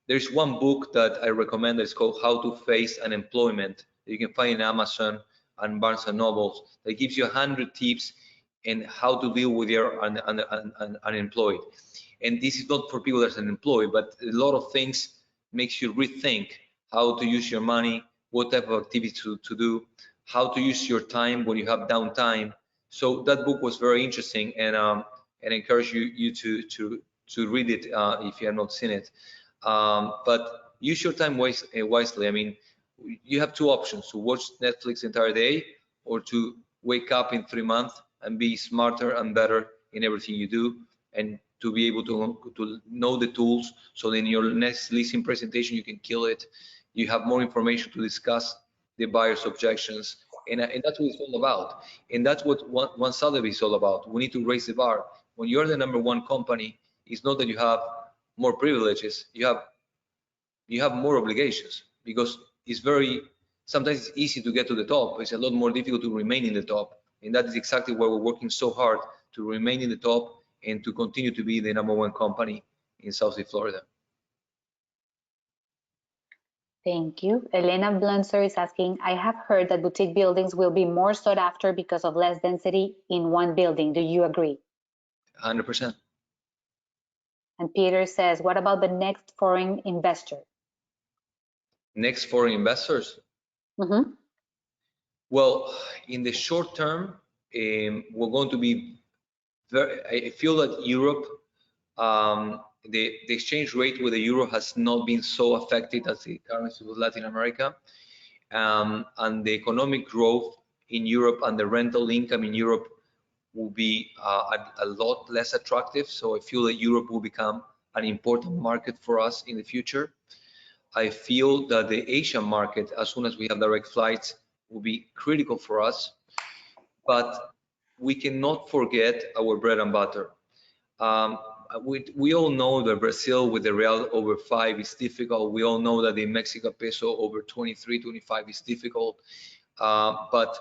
there's one book that I recommend that's called How to Face Unemployment. You can find in Amazon and Barnes and Noble that gives you 100 tips and how to deal with your unemployed. And this is not for people that are unemployed, but a lot of things makes you rethink how to use your money, what type of activities to do, how to use your time when you have downtime. So that book was very interesting, and I encourage you to read it if you have not seen it. But use your time wisely. I mean, you have two options: to watch Netflix the entire day, or to wake up in 3 months and be smarter and better in everything you do, and to be able to know the tools, so then in your next leasing presentation you can kill it. You have more information to discuss the buyer's objections, and that's what it's all about. And that's what One Sotheby's is all about. We need to raise the bar. When you're the #1 company, it's not that you have more privileges, you have more obligations, because it's sometimes it's easy to get to the top. It's a lot more difficult to remain in the top, and that is exactly why we're working so hard to remain in the top and to continue to be the #1 company in Southeast Florida. Thank you. Elena Blunser is asking, I have heard that boutique buildings will be more sought after because of less density in one building. Do you agree? 100%. And Peter says, what about the next foreign investor? Next foreign investors? Mm-hmm. Well, in the short term, we're going to be I feel that Europe, the exchange rate with the euro has not been so affected as the currency with Latin America, and the economic growth in Europe and the rental income in Europe will be a lot less attractive. So I feel that Europe will become an important market for us in the future. I feel that the Asian market, as soon as we have direct flights, will be critical for us, but we cannot forget our bread and butter. We all know that Brazil with the real over 5 is difficult. We all know that the Mexican peso over 23, 25 is difficult. But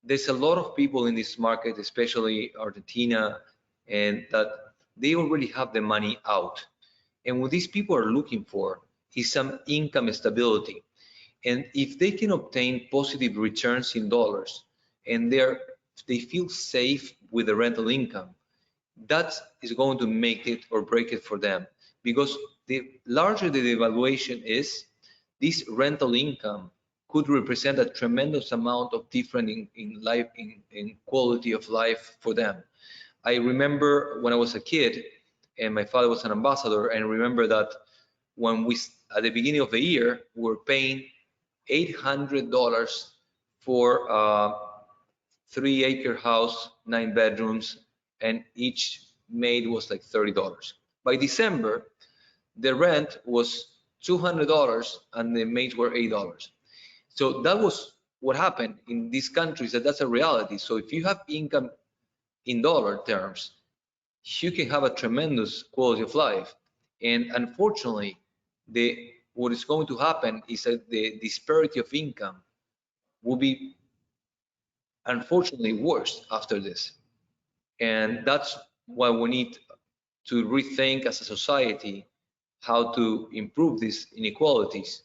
there's a lot of people in this market, especially Argentina, and that they already have the money out. And what these people are looking for is some income stability. And if they can obtain positive returns in dollars and they feel safe with the rental income, that is going to make it or break it for them. Because the larger the devaluation is, this rental income could represent a tremendous amount of difference in life, in quality of life for them. I remember when I was a kid and my father was an ambassador, and remember that when at the beginning of the year, we were paying $800 for a 3-acre house, 9 bedrooms, and each maid was like $30. By December, the rent was $200 and the maids were $8. So that was what happened in these countries, that's a reality. So if you have income in dollar terms, you can have a tremendous quality of life. And unfortunately, what is going to happen is that the disparity of income will be unfortunately worse after this. And that's why we need to rethink as a society how to improve these inequalities.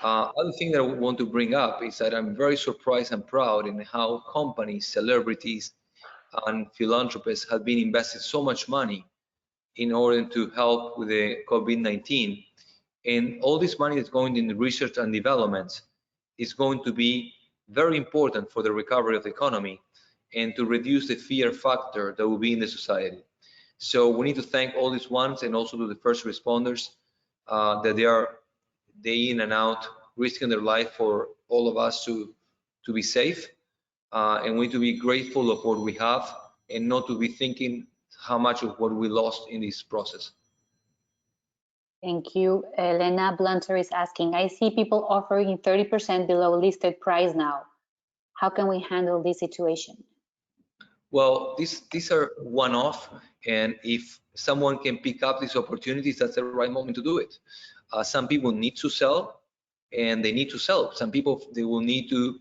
Other thing that I want to bring up is that I'm very surprised and proud in how companies, celebrities, and philanthropists have been invested so much money in order to help with the COVID-19. And all this money that's going in research and development is going to be very important for the recovery of the economy and to reduce the fear factor that will be in the society. So we need to thank all these ones and also to the first responders that they are day in and out, risking their life for all of us to be safe. And we need to be grateful of what we have and not to be thinking how much of what we lost in this process. Thank you. Elena Blunter is asking, I see people offering 30% below listed price now. How can we handle this situation? Well, these are one-off, and if someone can pick up these opportunities, that's the right moment to do it. Some people need to sell, and they need to sell. Some people, they will need to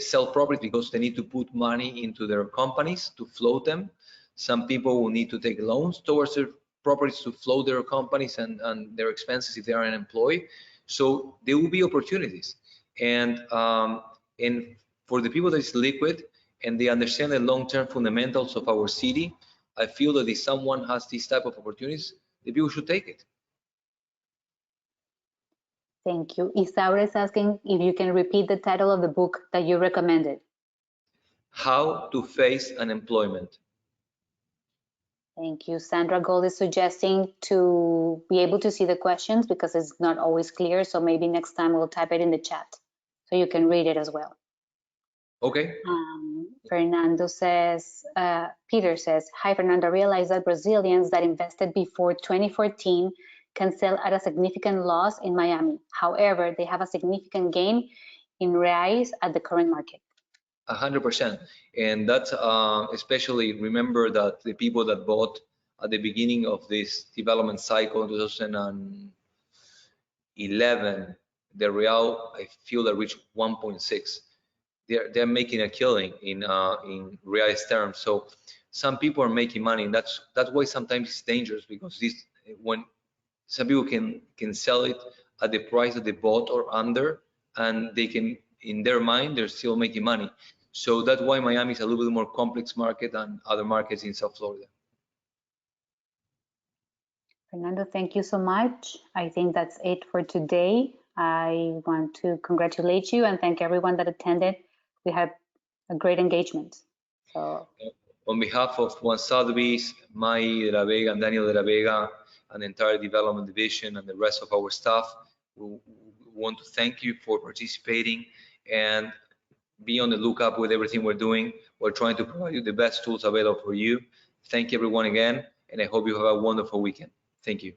sell property because they need to put money into their companies to float them. Some people will need to take loans towards their properties to float their companies and their expenses if they are unemployed. So there will be opportunities, and for the people that is liquid and they understand the long-term fundamentals of our city, I feel that if someone has these type of opportunities, the people should take it. Thank you. Isaura is asking if you can repeat the title of the book that you recommended. How to Face Unemployment. Thank you. Sandra Gold is suggesting to be able to see the questions because it's not always clear. So maybe next time we'll type it in the chat so you can read it as well. Okay. Fernando says, Peter says, hi, Fernando, I realize that Brazilians that invested before 2014 can sell at a significant loss in Miami. However, they have a significant gain in reais at the current market. 100%. And that's especially remember that the people that bought at the beginning of this development cycle in 2011, the real, I feel that reached 1.6. They're making a killing in reais terms. So some people are making money, and that's why sometimes it's dangerous, because when some people can sell it at the price that they bought or under, and they can, in their mind, they're still making money. So that's why Miami is a little bit more complex market than other markets in South Florida. Fernando, thank you so much. I think that's it for today. I want to congratulate you and thank everyone that attended. We had a great engagement. So, on behalf of Juan Sotheby's, Mai de la Vega, and Daniel de la Vega, and the entire development division and the rest of our staff, we want to thank you for participating and be on the lookout with everything we're doing. We're trying to provide you the best tools available for you. Thank you everyone again, and I hope you have a wonderful weekend. Thank you.